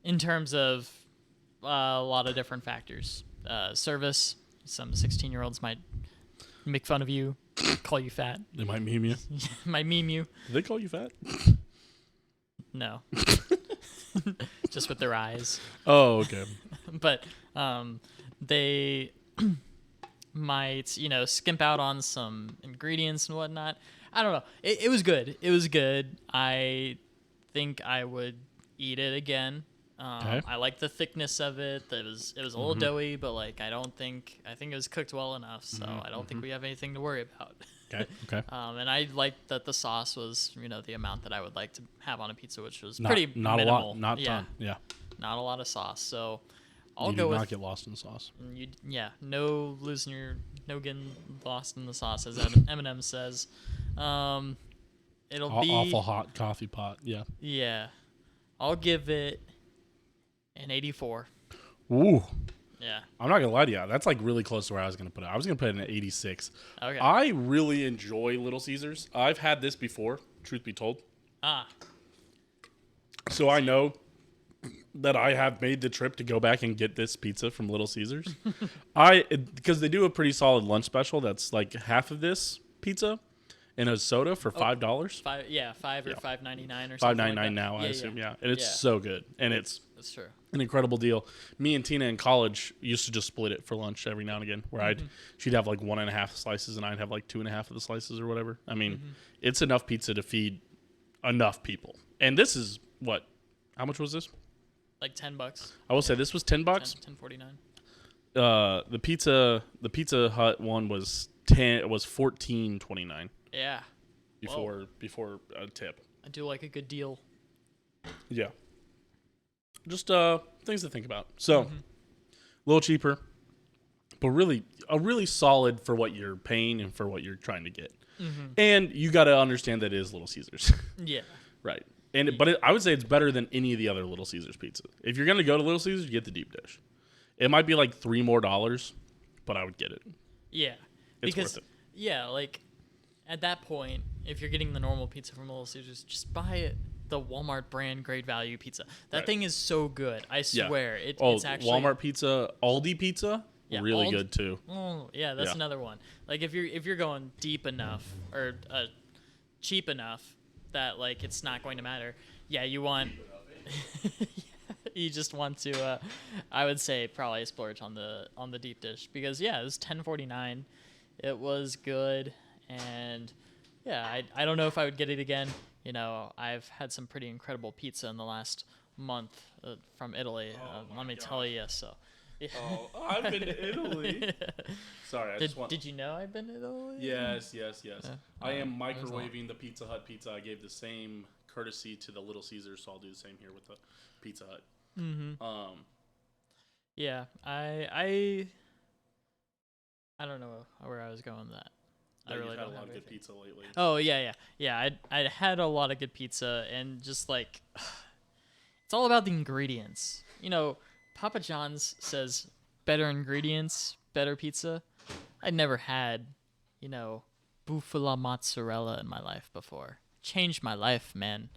in terms of a lot of different factors, service. Some 16-year-olds might make fun of you, call you fat. They might meme you. Might meme you. Do they call you fat? No. Just with their eyes. Oh, okay. But they might, skimp out on some ingredients and whatnot. I don't know. It was good. It was good. I think I would eat it again. Okay. I like the thickness of it. It was a little doughy, but like I think it was cooked well enough, so I don't think we have anything to worry about. Okay. And I liked that the sauce was, the amount that I would like to have on a pizza, which was pretty not minimal. a lot, not ton. Yeah. Not a lot of sauce. So I'll you go do with not get lost in the sauce. no getting lost in the sauce, as Eminem says. It'll be awful hot coffee pot. Yeah. Yeah, I'll give it an 84. Ooh. Yeah. I'm not gonna lie to you. That's like really close to where I was gonna put it. I was gonna put it in an 86. Okay. I really enjoy Little Caesars. I've had this before, truth be told. So I know that I have made the trip to go back and get this pizza from Little Caesars. Because they do a pretty solid lunch special that's like half of this pizza and a soda for $5. $5 or $5.99 or something. $5.99 like now, I yeah, assume. yeah. Yeah, and it's so good, and it's that's true. an incredible deal. Me and Tina in college used to just split it for lunch every now and again, where she'd have like 1.5 slices and I'd have like 2.5 of the slices or whatever. I mean, it's enough pizza to feed enough people. And this is what? How much was this? Like $10. I will say this was $10. $10.49. The Pizza Hut one was $14.29. Yeah. Before a tip. I do like a good deal. Yeah. Just things to think about. So, a little cheaper, but really solid for what you're paying and for what you're trying to get. And you got to understand that it is Little Caesars. Yeah. Right. But I would say it's better than any of the other Little Caesars pizza. If you're going to go to Little Caesars, you get the deep dish. It might be like $3 more, but I would get it. Yeah. It's worth it. Yeah, like at that point, if you're getting the normal pizza from Little Caesars, just buy the Walmart brand Great Value pizza. That thing is so good. I swear. Yeah. It's actually Walmart pizza, Aldi pizza, really good too. Oh, yeah, that's another one. Like if you're going deep enough or cheap enough that like it's not going to matter. Yeah, you want you just want to I would say probably splurge on the deep dish because it was $10.49. It was good, and I don't know if I would get it again. I've had some pretty incredible pizza in the last month from Italy. Let me tell you. So. Yeah. Oh, I've been to Italy. Sorry, Did you know I've been to Italy? Yes. I am microwaving the Pizza Hut pizza. I gave the same courtesy to the Little Caesars, so I'll do the same here with the Pizza Hut. Yeah, I don't know where I was going with that. I really had don't a lot have of good anything. pizza lately. Oh yeah. I had a lot of good pizza, and just like it's all about the ingredients. Papa John's says better ingredients, better pizza. I'd never had, bufala mozzarella in my life before. Changed my life, man.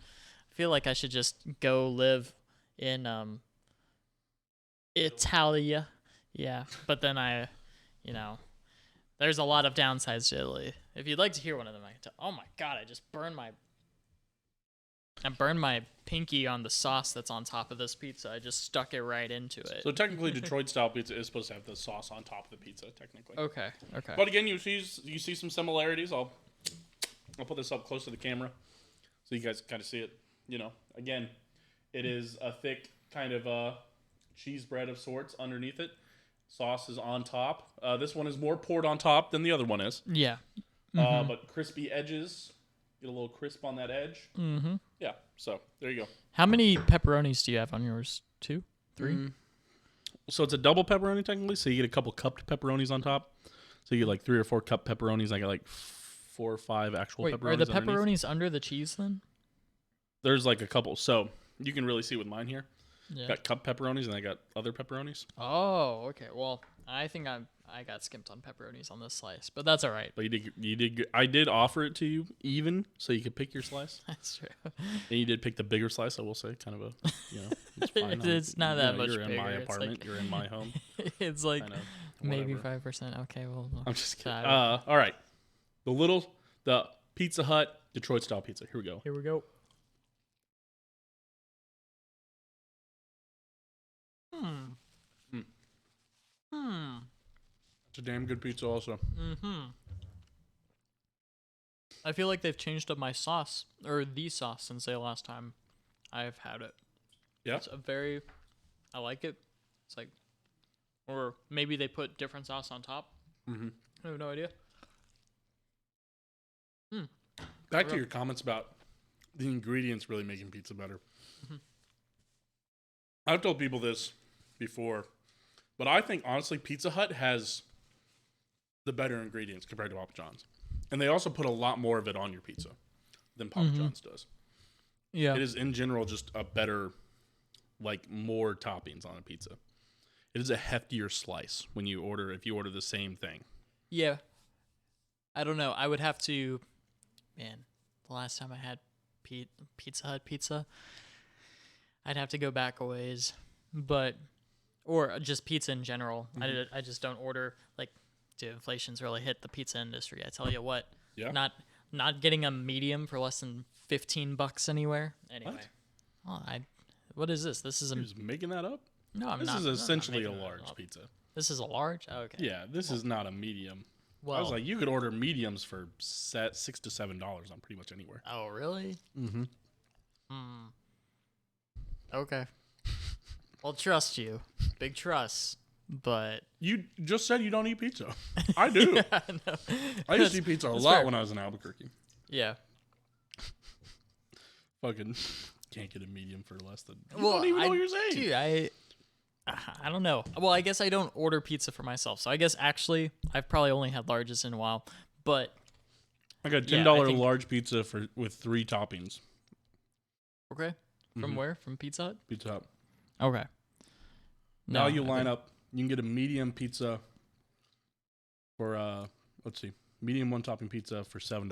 I feel like I should just go live in Italia. Yeah, but then there's a lot of downsides to Italy. If you'd like to hear one of them, I can tell. Oh my god, I burned my pinky on the sauce that's on top of this pizza. I just stuck it right into it. So technically, Detroit style pizza is supposed to have the sauce on top of the pizza. Technically. Okay. But again, you see some similarities. I'll put this up close to the camera so you guys kind of see it. Again, it is a thick kind of cheese bread of sorts underneath it. Sauce is on top. This one is more poured on top than the other one is. Yeah. But crispy edges Get a little crisp on that edge. Mm-hmm. Yeah. So there you go. How many pepperonis do you have on yours? 2? 3? So it's a double pepperoni technically. So you get a couple cupped pepperonis on top. So you get like 3 or 4 cup pepperonis. I got like 4 or 5 actual Wait, pepperonis. are the underneath. pepperonis under the cheese then? There's like a couple. So you can really see with mine here. Yeah. Got cup pepperonis and I got other pepperonis. Oh, okay. Well, I think I got skimped on pepperonis on this slice, but that's all right. But you did good. I did offer it to you even, so you could pick your slice. That's true. And you did pick the bigger slice. I will say, kind of a, it's fine. It's not that much You're in my bigger. It's apartment. like- You're in my home. It's like I know. maybe Whatever. 5%. Okay, well, I'm just kidding. I All right, the Pizza Hut Detroit style pizza. Here we go. here we go. It's a damn good pizza, also. I feel like they've changed up my sauce or the sauce since the last time I've had it. Yeah. It's I like it. It's like, or maybe they put different sauce on top. Mm-hmm. I have no idea. Back to your comments about the ingredients really making pizza better. I've told people this before, but I think honestly Pizza Hut has the better ingredients compared to Papa John's. And they also put a lot more of it on your pizza than Papa John's does. Yeah. It is in general just a better, like more toppings on a pizza. It is a heftier slice if you order the same thing. Yeah. I don't know. I would have to, man, the last time I had Pizza Hut pizza, I'd have to go back a ways. Or just pizza in general. I just don't order, like, dude, inflation's really hit the pizza industry. I tell you what. Yeah. Not getting a medium for less than $15 anywhere. Anyway. What? Well, what is this? This is You're just making that up? no, I'm This not. is I'm not essentially a making that large up. pizza. This is a large? Oh, okay. Yeah, this is not a medium. Well, I was like, you could order mediums for $6 to $7 on pretty much anywhere. oh, really? Mm-hmm. Okay. Well, trust you. Big trust. But You just said you don't eat pizza. I do. no. I used to eat pizza a That's lot fair. when I was in Albuquerque. Yeah. Fucking can't get a medium for less than. You Well, don't even know I- what you're saying. Dude, I don't know. Well, I guess I don't order pizza for myself. So I guess actually I've probably only had larges in a while. But I got Yeah, $10 I think- large pizza with 3 toppings. okay. From where? From Pizza Hut? Pizza Hut. Okay. Now you I line think- up. You can get a medium pizza for let's see, medium 1 topping pizza for $7.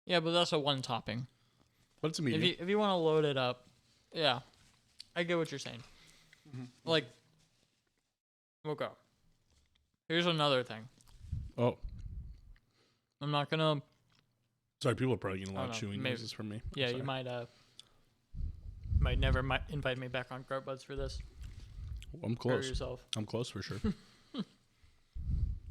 Yeah, but that's a one topping. But it's a medium. If you want to load it up, yeah, I get what you're saying. Like, okay. Here's another thing. Oh, I'm not gonna. sorry. People are probably getting a lot Oh, of no, chewing maybe- noises from me. Yeah, Sorry. you might never invite me back on Grub Buds for this. I'm Prepare close. yourself. I'm close for sure.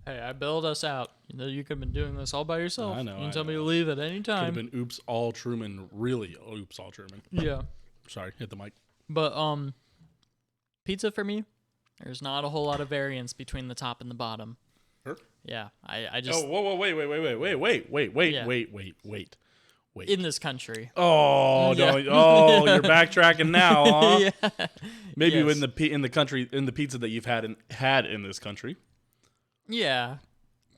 Hey, I bailed us out. You could have been doing this all by yourself. I know, You can I tell me to know. leave at any Could have time. been oops all Truman. Really, oops all Truman. Yeah, Sorry, hit the mic. but pizza for me, there's not a whole lot of variance between the top and the bottom. Sure. Yeah, I just Oh, whoa, wait, wait. in this country. Oh, Yeah. no, oh, you're backtracking now, huh? Yeah. Maybe Yes. in the pizza that you've had in this country. Yeah,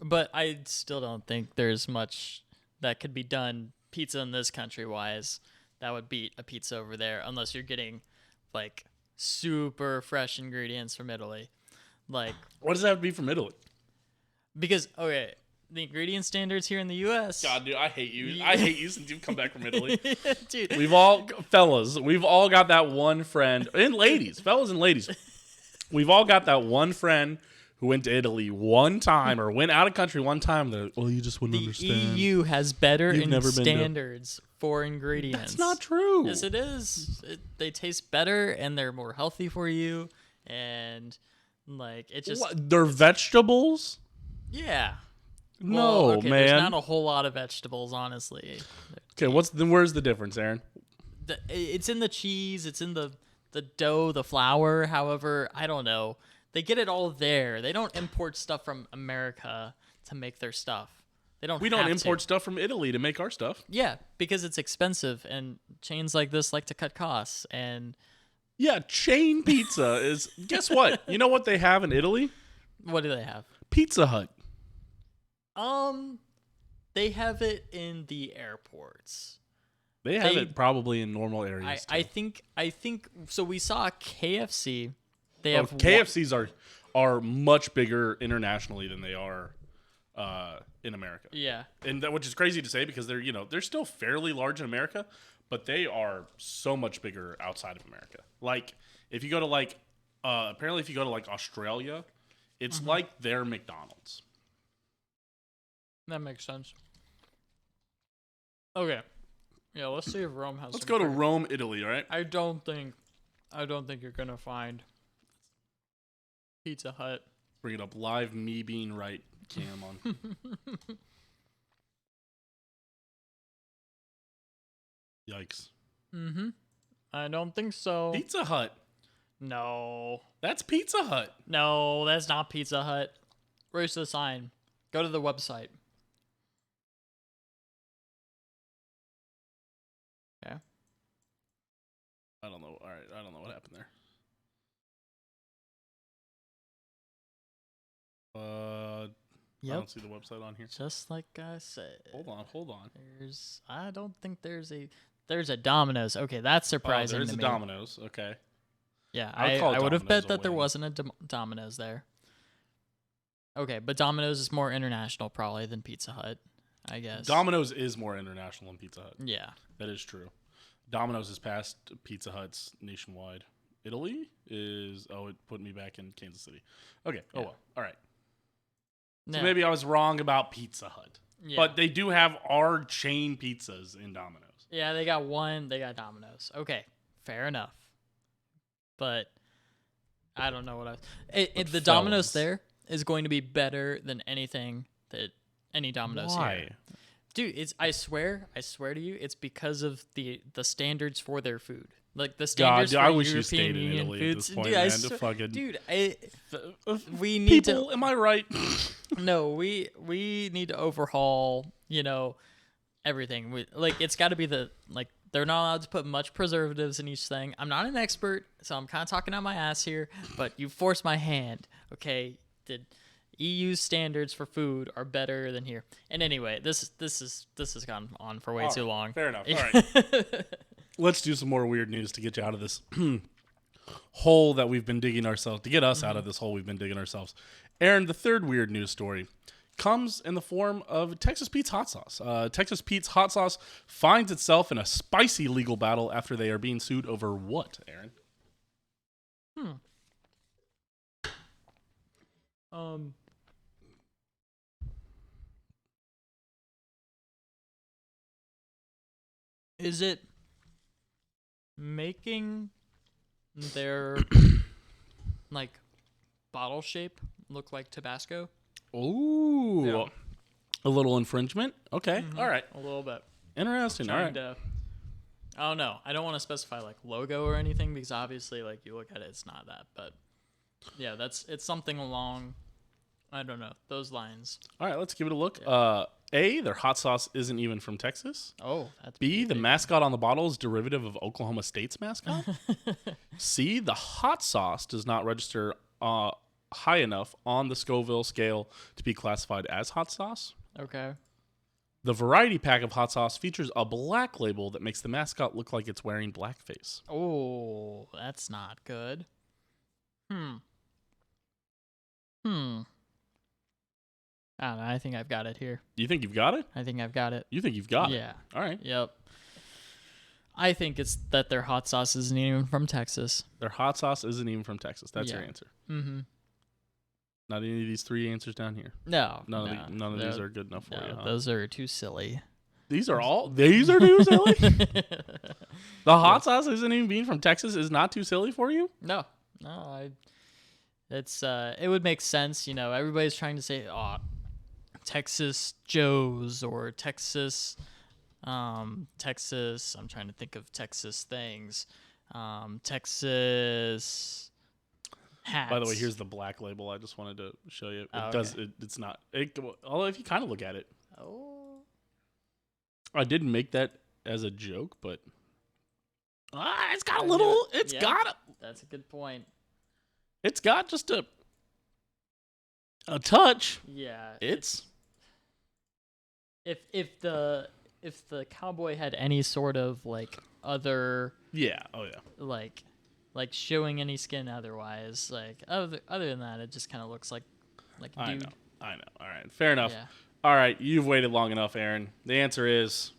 but I still don't think there's much that could be done pizza in this country wise that would beat a pizza over there unless you're getting like super fresh ingredients from Italy. Like What does that have to be from Italy? because okay, the ingredient standards here in the US. God, dude, I hate you. I hate you since you've come back from Italy. Dude. We've all got that one friend, and ladies, fellas and ladies, we've all got that one friend who went to Italy one time or went out of country one time. They're like, well, you just wouldn't The understand. EU has better You've never been to- standards for ingredients. That's not true. Yes, it is. They taste better and they're more healthy for you, and like it just What? They're vegetables? yeah. No, Well, okay, man. There's not a whole lot of vegetables, honestly. Okay, where's the difference, Aaron? It's in the cheese. It's in the dough, the flour. However, I don't know. They get it all there. They don't import stuff from America to make their stuff. They don't. We don't have import to. stuff from Italy to make our stuff. Yeah, because it's expensive, and chains like this like to cut costs. And Yeah, chain pizza is. Guess what? You know what they have in Italy? what do they have? Pizza Hut. They have it in the airports. They have it probably in normal areas. I think so. We saw KFC. They have KFCs are much bigger internationally than they are in America. Yeah, And which is crazy to say because they're still fairly large in America, but they are so much bigger outside of America. Like if you go to apparently if you go to Australia, it's like their McDonald's. that makes sense. Okay, yeah. Let's see if Rome has. Let's go to Rome, Italy. All right. I don't think you're gonna find Pizza Hut. Bring it up live. Me being right. Cam on. Yikes. I don't think so. Pizza Hut. No. That's Pizza Hut. No, that's not Pizza Hut. Where's the sign? Go to the website. Okay. I don't know. All right. I don't know what happened there. Yep. I don't see the website on here. Just like I said. Hold on. I don't think there's a Domino's. Okay, that's surprising there's to a me. Domino's. Okay. Yeah, I would have bet Domino's a that there win. wasn't a Domino's there. Okay, but Domino's is more international probably than Pizza Hut, I guess. Domino's is more international than Pizza Hut. Yeah. That is true. Domino's has passed Pizza Hut's nationwide. Italy is it put me back in Kansas City. Okay. Yeah. Oh well. All right. No. So maybe I was wrong about Pizza Hut. Yeah. But they do have our chain pizzas in Domino's. Yeah, they got Domino's. Okay, fair enough. But I don't know what the Domino's there is going to be better than anything that any Domino's Why? here. Dude, I swear to you, it's because of the standards for their food. Like the standards for I wish you European stayed in Union Italy foods. at this point, Dude, man. We need People, to. am I right? No, we need to overhaul. Everything. It's got to be they're not allowed to put much preservatives in each thing. I'm not an expert, so I'm kind of talking out my ass here. But you forced my hand. Okay, the EU standards for food are better than here. And anyway, this has gone on for way too long. Fair enough. All right. Let's do some more weird news to get you out of this hole that we've been digging ourselves, to get us out of this hole we've been digging ourselves. Aaron, the third weird news story comes in the form of Texas Pete's hot sauce. Texas Pete's hot sauce finds itself in a spicy legal battle after they are being sued over what, Aaron? Is it making their bottle shape look like Tabasco? Ooh. Yeah. A little infringement? Okay. All right. A little bit. Interesting. All right. I don't know. I don't want to specify logo or anything because obviously you look at it, it's not that. But yeah, it's something along, I don't know, those lines. All right, let's give it a look. A, their hot sauce isn't even from Texas. Oh, that's B, the mascot on the bottle is derivative of Oklahoma State's mascot. C, the hot sauce does not register high enough on the Scoville scale to be classified as hot sauce. Okay. The variety pack of hot sauce features a black label that makes the mascot look like it's wearing blackface. Oh, that's not good. I don't know. I think I've got it here. You think you've got it? I think I've got it. You think you've got it? Yeah. All right. Yep. I think it's that their hot sauce isn't even from Texas. Their hot sauce isn't even from Texas. That's your Yeah. answer. Mm-hmm. Not any of these three answers down here. No. None of these are good enough for you. Huh? Those are too silly. These are too silly? The hot sauce isn't even being from Texas is not too silly for you? No. It would make sense, everybody's trying to say, Texas Joe's or Texas, I'm trying to think of Texas things, Texas hats. By the way, here's the black label. I just wanted to show you. Oh, It does. okay. It's not. Although if you kind of look at it, Oh. I didn't make that as a joke, but it's got a little. That's a good point. It's got just a touch. Yeah. It's if the cowboy had any sort of like other yeah. Oh yeah. like showing any skin otherwise, like other than that, it just kind of looks like a dude. I know. All right. Fair enough. Yeah. All right. You've waited long enough, Aaron. The answer is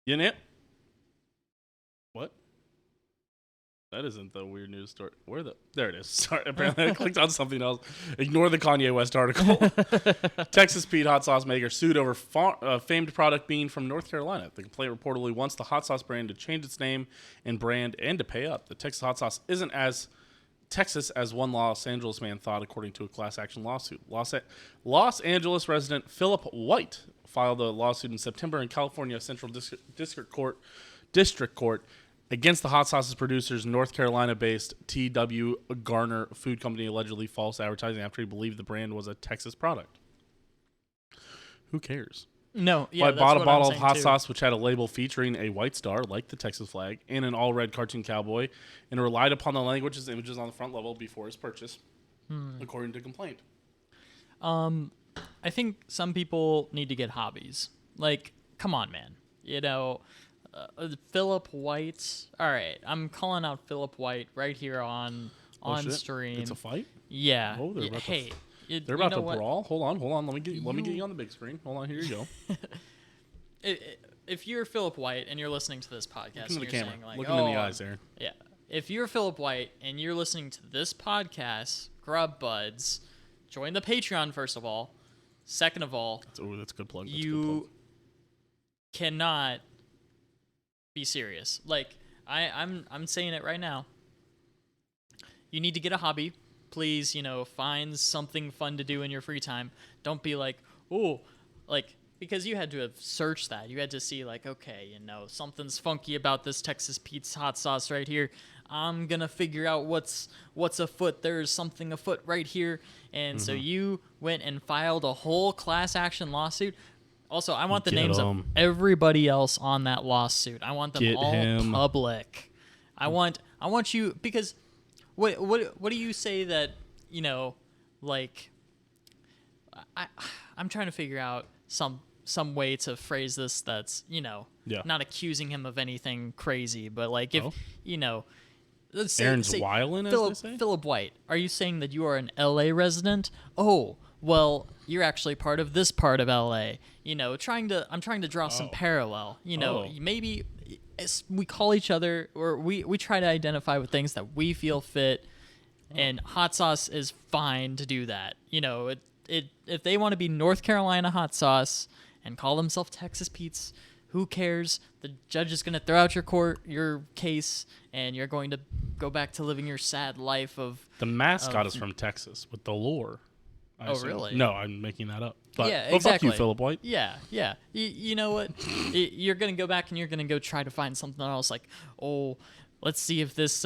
Unit. What? That isn't the weird news story. There it is. Sorry, apparently I clicked on something else. Ignore the Kanye West article. Texas Pete hot sauce maker sued over famed product being from North Carolina. The complaint reportedly wants the hot sauce brand to change its name and brand and to pay up. The Texas hot sauce isn't as Texas as one Los Angeles man thought, according to a class action lawsuit. Los Angeles resident Philip White filed a lawsuit in September in California Central District Court against the hot sauces producers, North Carolina-based T.W. Garner Food Company, allegedly false advertising after he believed the brand was a Texas product. Who cares? No, yeah, I bought a bottle of hot too. sauce which had a label featuring a white star, like the Texas flag, and an all-red cartoon cowboy, and relied upon the language's images on the front label before his purchase, according to complaint. I think some people need to get hobbies. Like, come on, man. Philip White. All right, I'm calling out Philip White right here on stream. It's a fight? Yeah. Oh, they're about hey, they're about to brawl. Hold on. Let me get you on the big screen. Hold on. Here you go. If you're Philip White and you're listening to this podcast, Look into the camera. saying like, Look him in the eyes, Aaron. Yeah. If you're Philip White and you're listening to this podcast, Grub Buds, join the Patreon first of all. Second of all, that's a good plug. You cannot be serious. Like I'm saying it right now. You need to get a hobby. Please, find something fun to do in your free time. Don't be like, because you had to have searched that. You had to see like, okay, something's funky about this Texas Pete's hot sauce right here. I'm gonna figure out what's afoot. There's something afoot right here. And so you went and filed a whole class action lawsuit. Also, I want the names of everybody else on that lawsuit. I want them all public. I want you, because what do you say that, I'm trying to figure out some way to phrase this that's, not accusing him of anything crazy, but like if, let's say, Aaron's wildin', as they say? Philip White, are you saying that you are an LA resident? Oh, well, you're actually part of this part of LA. I'm trying to draw some parallel. Maybe we call each other, or we try to identify with things that we feel fit, and hot sauce is fine to do that. If they want to be North Carolina hot sauce and call themselves Texas Pete's, who cares? The judge is going to throw out your case, and you're going to go back to living your sad life of... The mascot is from Texas with the lure. Really? No, I'm making that up. But, yeah, exactly. Fuck you, Philip White. Yeah. You know what? You're going to go back and you're going to go try to find something else. Like, let's see if this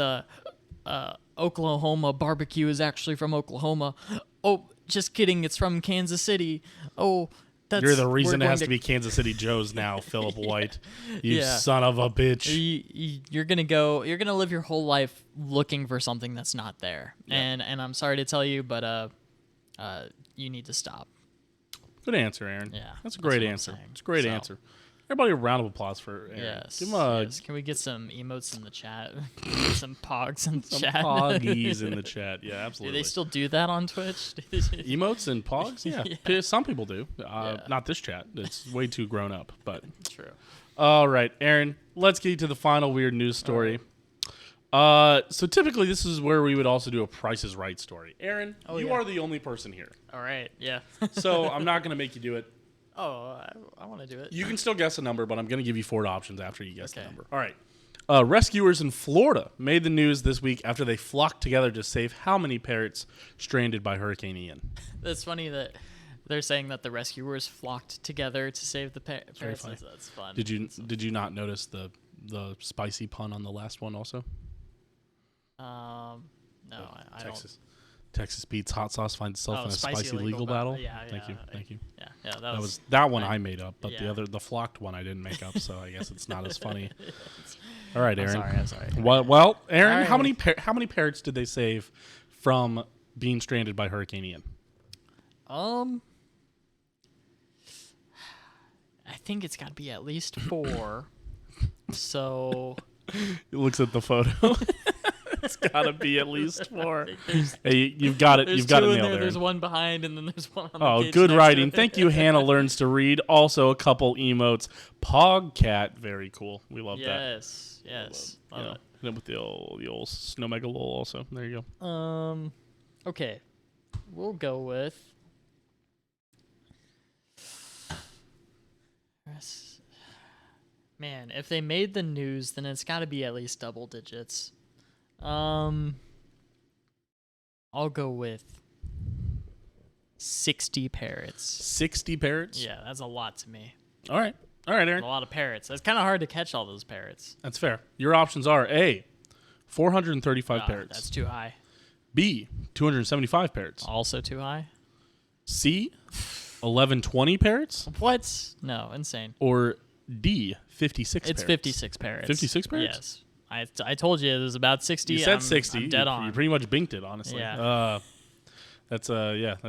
Oklahoma barbecue is actually from Oklahoma. Oh, just kidding. It's from Kansas City. Oh, you're the reason it has to be Kansas City Joe's now, Philip White. You son of a bitch. You're gonna live your whole life looking for something that's not there. Yeah. And I'm sorry to tell you, but you need to stop. Good answer, Aaron. Yeah. That's a great answer. It's a great answer. Everybody a round of applause for Aaron. Yes. Can we get some emotes in the chat? Some pogs in the chat? Poggies in the chat. Yeah, absolutely. Do they still do that on Twitch? Emotes and pogs? Yeah. Some people do. Not this chat. It's way too grown up. But true. All right, Aaron, let's get to the final weird news story. So typically this is where we would also do a Price is Right story. Aaron, you are the only person here. All right, yeah. So I'm not going to make you do it. Oh, I want to do it. You can still guess a number, but I'm going to give you 4 options after you guess the number. All right. Rescuers in Florida made the news this week after they flocked together to save how many parrots stranded by Hurricane Ian? That's funny that they're saying that the rescuers flocked together to save the parrots. That's fun. Did you not notice the spicy pun on the last one also? No, I don't. Texas Pete's hot sauce finds itself in a spicy legal battle. Thank you. Yeah. That was that one I made up, but the flocked one I didn't make up, so I guess it's not as funny. All right, Aaron. I'm sorry. Well, Aaron, Right. how many parrots did they save from being stranded by Hurricane Ian? I think it's got to be at least 4. So He looks at the photo. It's got to be at least 4. Hey, you've got it. You've got it two in nailed there. there. There's one behind, and then there's one on the Oh, cage good next to writing. it. Thank you, Hannah Learns to Read. Also, a couple emotes. Pogcat, very cool. We love that. Yes. You know, Love and then with the old Snow Megalol also. There you go. it. Okay. We'll go with. Man, if they made the news, then it's got to be at least double digits. I'll go with 60 parrots. 60 parrots? Yeah, that's a lot to me. All right, Aaron. A lot of parrots. It's kind of hard to catch all those parrots. That's fair. Your options are A, 435 Oh, parrots. That's too high. B, 275 parrots. Also too high. C, 1120 parrots. What? No, insane. Or D, 56 It's parrots. 56 parrots. 56 parrots? Yes. I told you it was about 60. You said I'm 60. I'm dead you, on. You pretty much binked it, honestly. Yeah. That's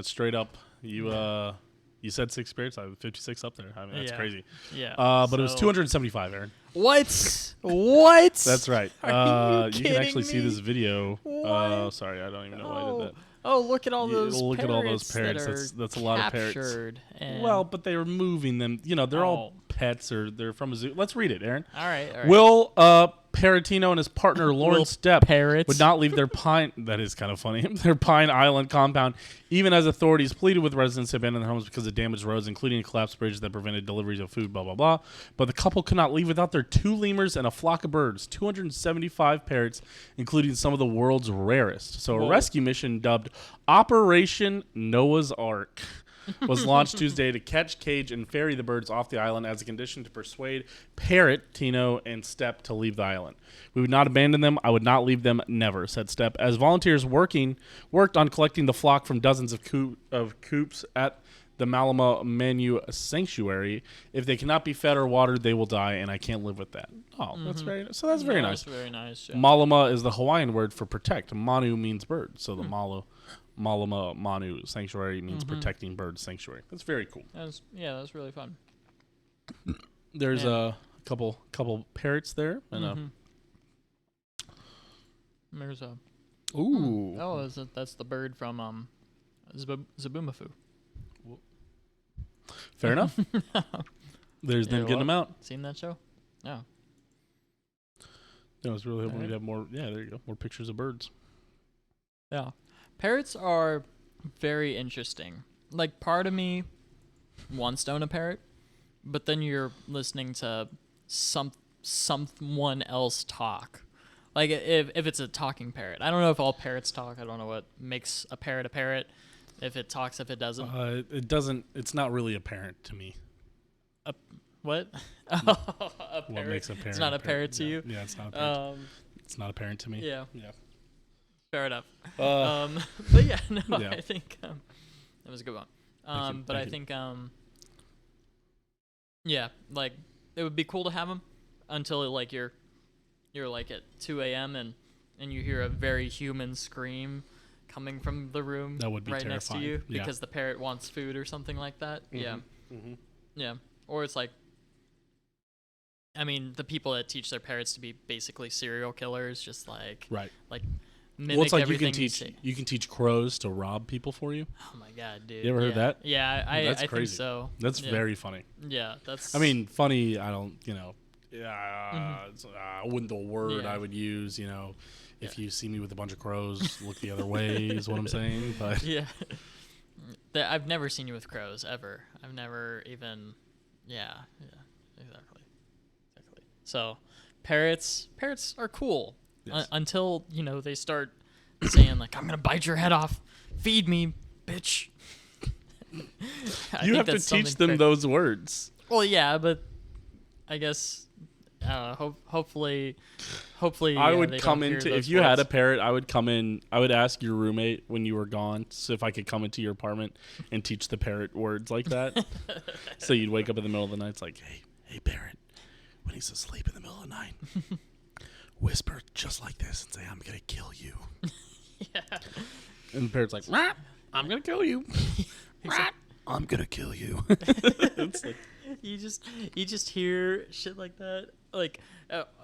straight up. You said 6 parrots. I have 56 up there. I mean, that's crazy. Yeah. But it was 275, Aaron. What? What? That's right. Are you can actually kidding see this video. What? Sorry, I don't even know why I did that. Oh, look at all those Look at all those parrots. parrots. That's a lot of parrots. Captured and- Well, but they were moving them. You know, they're all pets or they're from a zoo. Let's read it, Aaron. All right. Will Parrotino and his partner Lauren Stepp parrots would not leave their Pine. That is kind of funny. Their Pine Island compound, even as authorities pleaded with residents to abandon their homes because of damaged roads, including a collapsed bridge that prevented deliveries of food. Blah blah blah. But the couple could not leave without their 2 lemurs and a flock of birds. 275 parrots, including some of the world's rarest. So a rescue mission dubbed Operation Noah's Ark was launched Tuesday to catch, cage, and ferry the birds off the island as a condition to persuade Parrot, Tino, and Stepp to leave the island. We would not abandon them. I would not leave them, never, said Stepp. As volunteers worked on collecting the flock from dozens of coops at the Malama Manu Sanctuary. If they cannot be fed or watered, they will die, and I can't live with that. Oh, that's very nice. So that's very nice. That's very nice. Yeah. Malama is the Hawaiian word for protect. Manu means bird. So the Malama Manu Sanctuary means protecting birds sanctuary. That's very cool. That's really fun. There's a couple parrots there. And There's a. ooh. Oh, that's the bird from Zaboomafoo. Fair enough. There's them getting them out. Seen that show? No. I was really hoping we'd have more. Yeah, there you go. More pictures of birds. Yeah. Parrots are very interesting. Like, part of me wants to own a parrot, but then you're listening to someone else talk. Like, if it's a talking parrot. I don't know if all parrots talk. I don't know what makes a parrot a parrot. If it talks, if it doesn't. It doesn't. It's not really apparent to me. What? A What parrot? makes a parrot? It's not a parrot to you? Yeah, it's not apparent. It's not apparent to me. Yeah. Yeah. Fair enough. Uh, But yeah, no, yeah. I think that was a good one. Thank you, But I thank you. think yeah, like it would be cool to have them until like you're like at 2 a.m. and you hear a very human scream coming from the room That would be right next to terrifying. you Yeah. because the parrot wants food or something like that. Yeah. Mm-hmm. Yeah. Or it's like, I mean, the people that teach their parrots to be basically serial killers, just like Right. mimic Well, it's like you everything can say. teach crows to rob people for you. Oh my god, dude! You ever heard that? Yeah, That's I crazy. think so. That's Yeah. very funny. Yeah, that's. I mean, funny. I don't. It's, wouldn't the word Yeah. I would use. If you see me with a bunch of crows, look the other way is what I'm saying. But yeah. I've never seen you with crows ever. I've never even. Yeah, exactly. So, parrots are cool Yes. until they start saying like, "I'm gonna bite your head off, feed me, bitch." you have to teach them those words. Well, yeah, but I guess I don't know. Hopefully, I they would don't come hear into those if you had a words. parrot. I would come in. I would ask your roommate when you were gone, so if I could come into your apartment and teach the parrot words like that. So you'd wake up in the middle of the night. It's like, hey, parrot. When he's asleep in the middle of the night, whisper just like this and say, "I'm gonna kill you." Yeah. And the parrot's like, "Rah, I'm gonna kill you. Rah, I'm gonna kill you." It's like, You just hear shit like that. Like,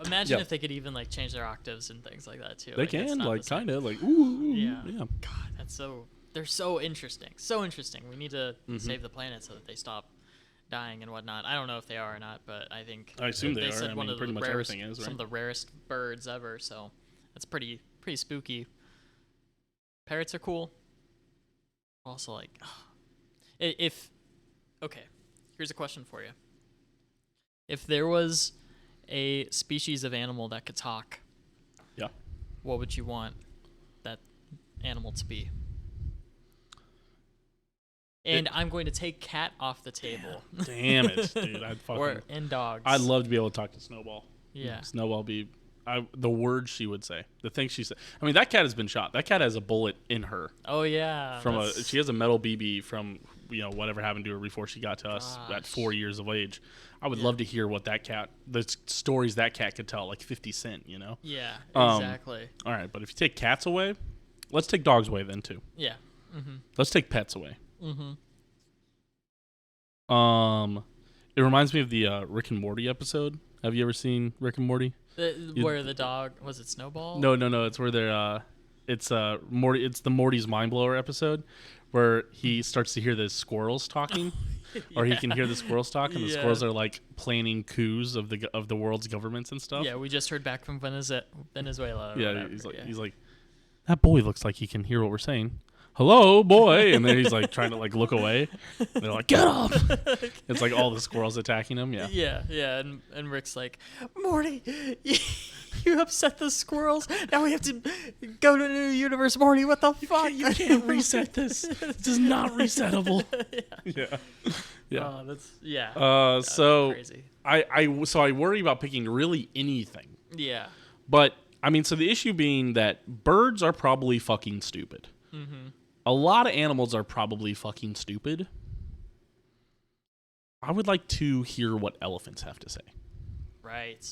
imagine Yeah. if they could even like change their octaves and things like that too. they Like, it's can, not like, the same. kind of, like, ooh, Yeah. yeah. God, they're so interesting. So interesting. We need to save the planet so that they stop dying and whatnot. I don't know if they are or not, but I think I assume they are. said I one mean, of pretty the much rarest, everything is, right? some of the rarest birds ever. So that's pretty spooky. Parrots are cool. Also, like, if okay, here's a question for you. If there was a species of animal that could talk, Yeah. what would you want that animal to be? And I'm going to take cat off the table. Damn it, dude. And dogs. I'd love to be able to talk to Snowball. Yeah. Snowball be the words she would say, the things she said. I mean, that cat has been shot. That cat has a bullet in her Oh yeah. she has a metal BB from whatever happened to her before she got to us at Gosh. 4 years of age. I would Yeah. love to hear what the stories that cat could tell, like 50 Cent. Yeah. Um, Exactly. All right, but if you take cats away, let's take dogs away then too. Yeah. Mm-hmm. Let's take pets away. Mm-hmm. It reminds me of the Rick and Morty episode. Have you ever seen Rick and Morty? Where the dog was it Snowball? No. It's where they're it's Morty. It's the Morty's Mind Blower episode, where he starts to hear the squirrels talking, or he can hear the squirrels talk, and the Yeah. squirrels are like planning coups of the world's governments and stuff. Yeah, we just heard back from Venezuela. Or Yeah, whatever. he's like, that boy looks like he can hear what we're saying. Hello, boy, and then he's like trying to like look away. And they're like, get up! It's like all the squirrels attacking him. Yeah. Yeah, and Rick's like, Morty, you upset the squirrels. Now we have to go to a new universe, Morty. What the fuck? You can't reset this. This is not resettable. Yeah. Oh, that's So crazy. I worry about picking really anything. Yeah. But I mean, so the issue being that birds are probably fucking stupid. Mm-hmm. A lot of animals are probably fucking stupid. I would like to hear what elephants have to say. Right.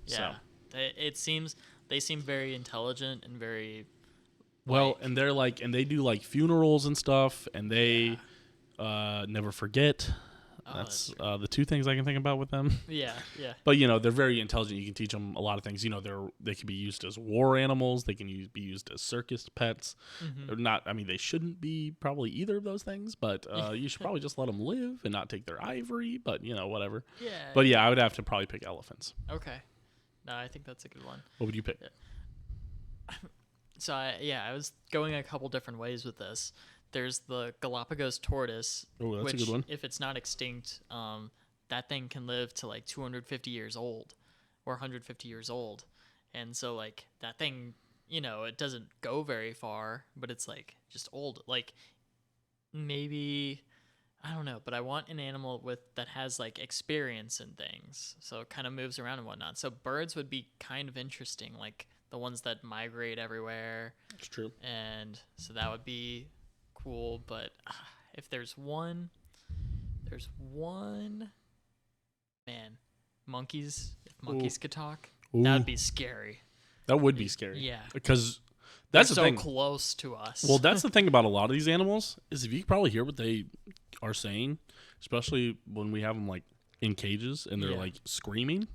So. Yeah. They seem very intelligent and very. Well, and they're like, and they do like funerals and stuff, and they never forget. That's the two things I can think about with them. Yeah. But they're very intelligent. You can teach them a lot of things. They can be used as war animals. They can be used as circus pets. Mm-hmm. They're not. I mean, they shouldn't be probably either of those things. But you should probably just let them live and not take their ivory. But whatever. Yeah. But yeah, I would have to probably pick elephants. Okay. No, I think that's a good one. What would you pick? So I was going a couple different ways with this. There's the Galapagos tortoise, Oh, that's a which, good one. if it's not extinct, that thing can live to like 250 years old or 150 years old. And so like that thing, it doesn't go very far, but it's like just old. Like maybe, I don't know, but I want an animal that has like experience in things. So it kind of moves around and whatnot. So birds would be kind of interesting, like the ones that migrate everywhere. That's true. And so that would be cool, but if there's one, man, monkeys. If monkeys could talk, that'd be scary. That would be scary. Yeah, because that's they're the so thing. close to us. Well, that's the thing about a lot of these animals is if you can probably hear what they are saying, especially when we have them like in cages and they're like screaming.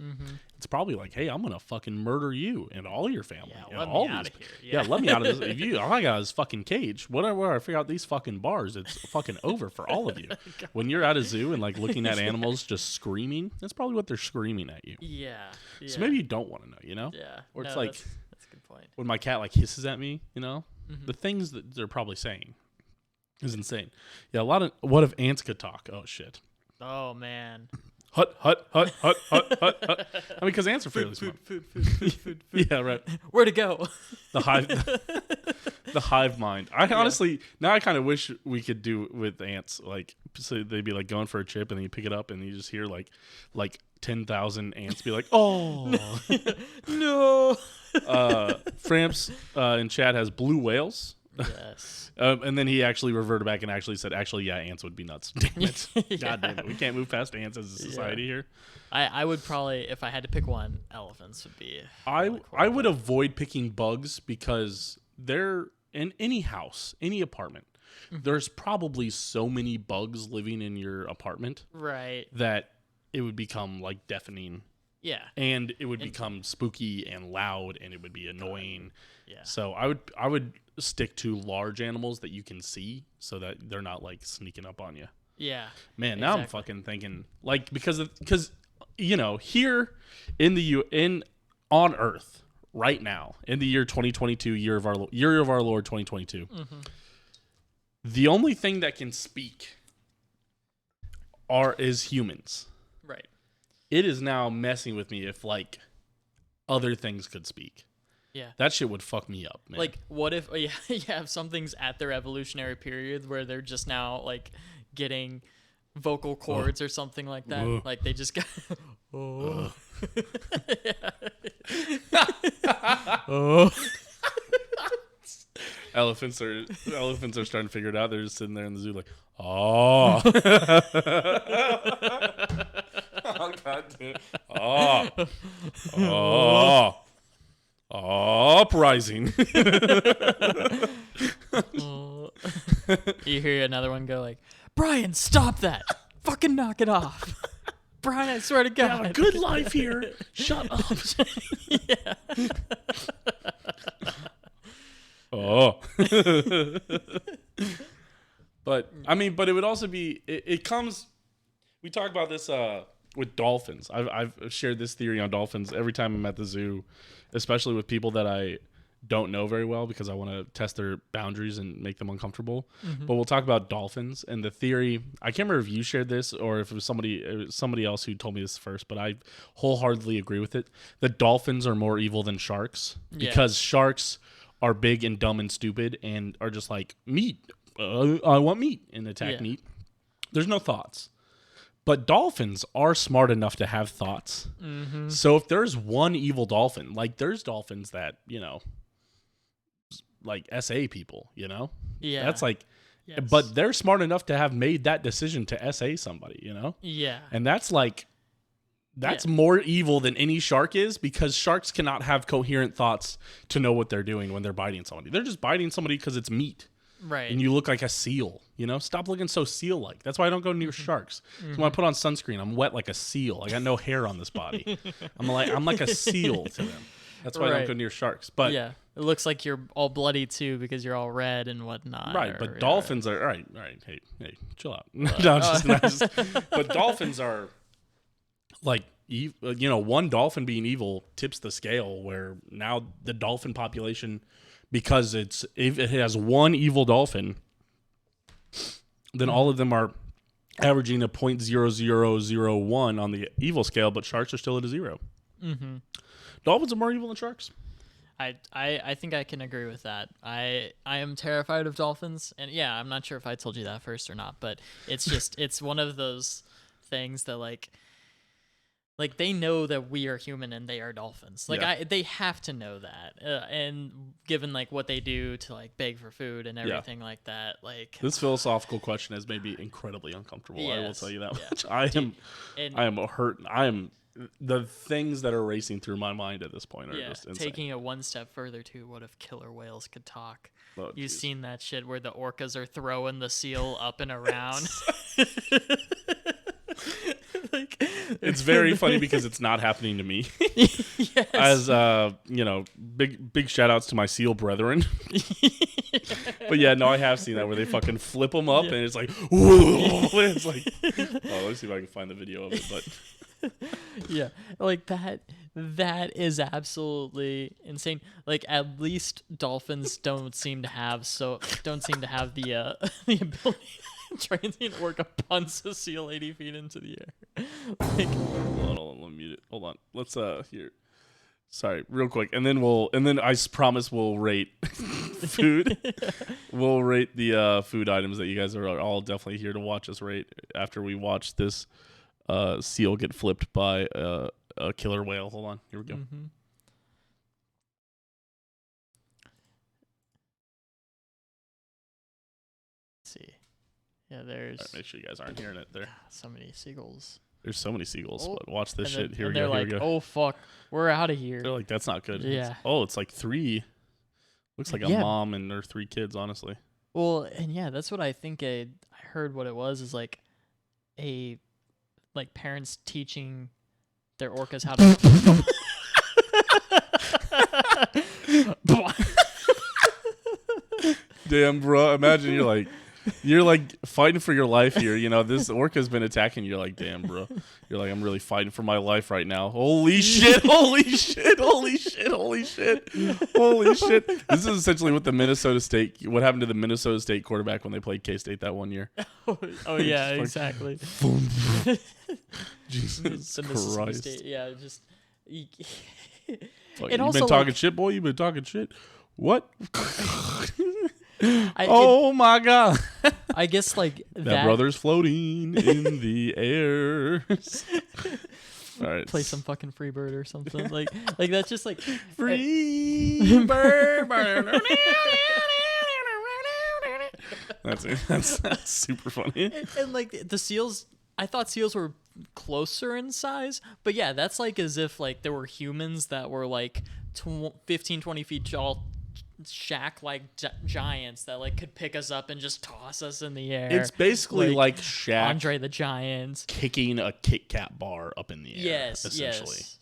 Mm-hmm. It's probably like, hey, I'm gonna fucking murder you and all your family. Yeah, and let all me out these, of here. Yeah, let me out of this. If all I got is fucking cage. Whenever I figure out these fucking bars, it's fucking over for all of you. When you're at a zoo and like looking at animals just screaming, that's probably what they're screaming at you. Yeah. So maybe you don't want to know, Yeah. Or it's No, like that's a good point. when my cat like hisses at me, Mm-hmm. the things that they're probably saying is insane. Yeah, what if ants could talk? Oh shit. Oh man. Hut, hut, hut, hut, hut, hut, hut. I mean, because ants are fairly smart. Food. Yeah, right. Where to go? The hive, The hive mind. I honestly now I kind of wish we could do with ants. Like, so they'd be like going for a chip, and then you pick it up, and you just hear like 10,000 ants be like, "Oh No. Framps in chat has blue whales." Yes. And then he actually reverted back and actually said, "Actually, yeah, ants would be nuts." Damn it! God damn it! We can't move past ants as a society here. I would probably, if I had to pick one, elephants would be. I really cool. would avoid picking bugs because they're in any house, any apartment. There's probably so many bugs living in your apartment Right. that it would become like deafening. Yeah. And it would become spooky and loud, and it would be annoying. Yeah. So I would stick to large animals that you can see, so that they're not like sneaking up on you. Yeah. Man, now I'm fucking thinking like because you know, here on Earth right now in the year 2022, year of our Lord 2022, the only thing that can speak is humans. Right. It is now messing with me if like other things could speak. Yeah. That shit would fuck me up, man. Like, what if you have something's at their evolutionary period where they're just now like getting vocal cords or something like that? Like they just got. Elephants are starting to figure it out. They're just sitting there in the zoo like, oh. Oh god damn. Uprising. You hear another one go like, Brian, stop that! Fucking knock it off! Brian, I swear to God. Yeah, good life here. Shut up. Yeah. But I mean, but it would also be it comes. We talk about this with dolphins. I've shared this theory on dolphins every time I'm at the zoo, especially with people that I don't know very well because I want to test their boundaries and make them uncomfortable. But we'll talk about dolphins and the theory. I can't remember if you shared this or if it was somebody else who told me this first, but I wholeheartedly agree with it. The dolphins are more evil than sharks because sharks are big and dumb and stupid and are just like meat. I want meat and attack meat. There's no thoughts. But dolphins are smart enough to have thoughts. So if there's one evil dolphin, like there's dolphins that, you know, like SA people, you know? Yeah. That's like, but they're smart enough to have made that decision to SA somebody, you know? Yeah. And that's like, that's more evil than any shark is because sharks cannot have coherent thoughts to know what they're doing when they're biting somebody. They're just biting somebody because it's meat. Right. And you look like a seal, you know? Stop looking so seal-like. That's why I don't go near sharks. So when I put on sunscreen, I'm wet like a seal. I got no hair on this body. I'm like a seal to them. That's why I don't go near sharks. But it looks like you're all bloody too because you're all red and whatnot. Right, but dolphins are all right. Hey, chill out. No, just. But dolphins are like, you know, one dolphin being evil tips the scale where now the dolphin population, because if it has one evil dolphin, then all of them are averaging a 0.0001 on the evil scale, but sharks are still at a 0. Dolphins are more evil than sharks. I think I can agree with that. I am terrified of dolphins, and I'm not sure if I told you that first or not, but it's just it's one of those things that like they know that we are human and they are dolphins. Like they have to know that, and given like what they do to like beg for food and everything like that, like this philosophical question has made me incredibly uncomfortable. I will tell you that much. I am hurt. The things that are racing through my mind at this point are just insane. Taking it one step further too, what if killer whales could talk? You've seen that shit where the orcas are throwing the seal up and around. Like, it's very funny because it's not happening to me. Yes. As you know, big shout outs to my seal brethren. But no, I have seen that where they fucking flip them up and it's like, whoa. It's like, let me see if I can find the video of it. But like that is absolutely insane. Like at least dolphins don't seem to have the ability transient orca punts a seal 80 feet into the air. Like, hold on, let me mute it. Hold on. Let's here. Sorry, real quick, and then I promise we'll rate food. We'll rate the food items that you guys are all definitely here to watch us rate after we watch this seal get flipped by a killer whale. Hold on, here we go. Mm-hmm. Let's see, yeah, there's. Right, make sure you guys aren't hearing it there. So many seagulls. There's so many seagulls. Oh, But watch this shit. Then, Here we they're go. like, Here we go. oh fuck, we're out of here. They're like, that's not good. Yeah. It's like 3. Looks like a mom and her 3 kids, honestly. Well, and yeah, that's what I think. I heard what it was is like parents teaching their orcas how to. Damn, bro. Imagine you're like fighting for your life here. You know, this orca's been attacking you. You're like, damn, bro. You're like, I'm really fighting for my life right now. Holy shit. Holy shit. Holy shit. Holy shit. Holy shit. This is essentially what what happened to the Minnesota State quarterback when they played K-State that one year. Oh yeah, exactly. Jesus Christ. State, yeah, just. Like, you've been talking shit, boy. You've been talking shit. What? My God. I guess like that brother's floating in the air. All right. Play some fucking Freebird or something. like that's just like Freebird. That's it. That's super funny. And like the seals, I thought seals were closer in size, but yeah, that's like as if like there were humans that were like 15, 20 feet tall, Shaq like giants that like could pick us up and just toss us in the air. It's basically like Shaq, Andre the Giant, kicking a Kit Kat bar up in the air. Yes, essentially. Yes.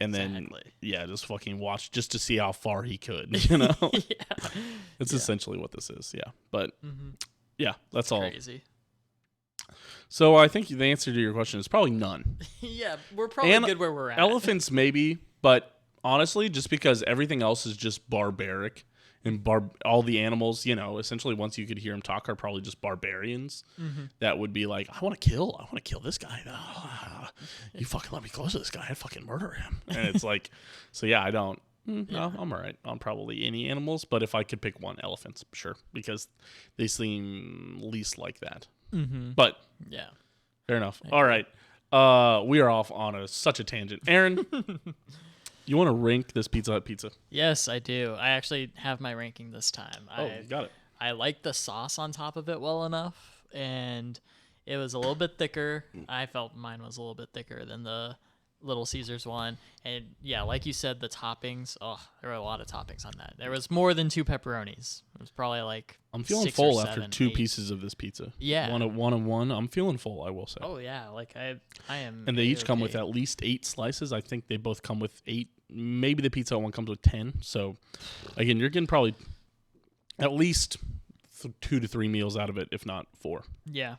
And exactly. then just fucking watch just to see how far he could. You know, It's essentially what this is. Yeah, but yeah, that's all. Crazy. So I think the answer to your question is probably none. Yeah, we're probably good where we're at. Elephants maybe, but honestly, just because everything else is just barbaric and all the animals, you know, essentially once you could hear them talk are probably just barbarians. That would be like, I want to kill this guy. You fucking let me close to this guy. I'd fucking murder him. And it's like, so yeah, I don't. No, I'm all right on probably any animals, but if I could pick one, elephants, sure, because they seem least like that. But yeah, fair enough. All right, we are off on such a tangent. Aaron, you want to rank this Pizza Hut pizza? Yes, I do. I actually have my ranking this time. You got it. I like the sauce on top of it well enough, and it was a little bit thicker. I felt mine was a little bit thicker than the Little Caesars one. And yeah, like you said, the toppings, there were a lot of toppings on that. There was more than 2 pepperonis. It was probably like I'm feeling 6 full or after 7, 2 8. pieces of this pizza. Yeah. One and one. I'm feeling full, I will say. Oh yeah, like I am. And they each come with at least 8 slices. I think they both come with 8. Maybe the Pizza Hut one comes with 10. So again, you're getting probably at least 2 to 3 meals out of it, if not 4. Yeah,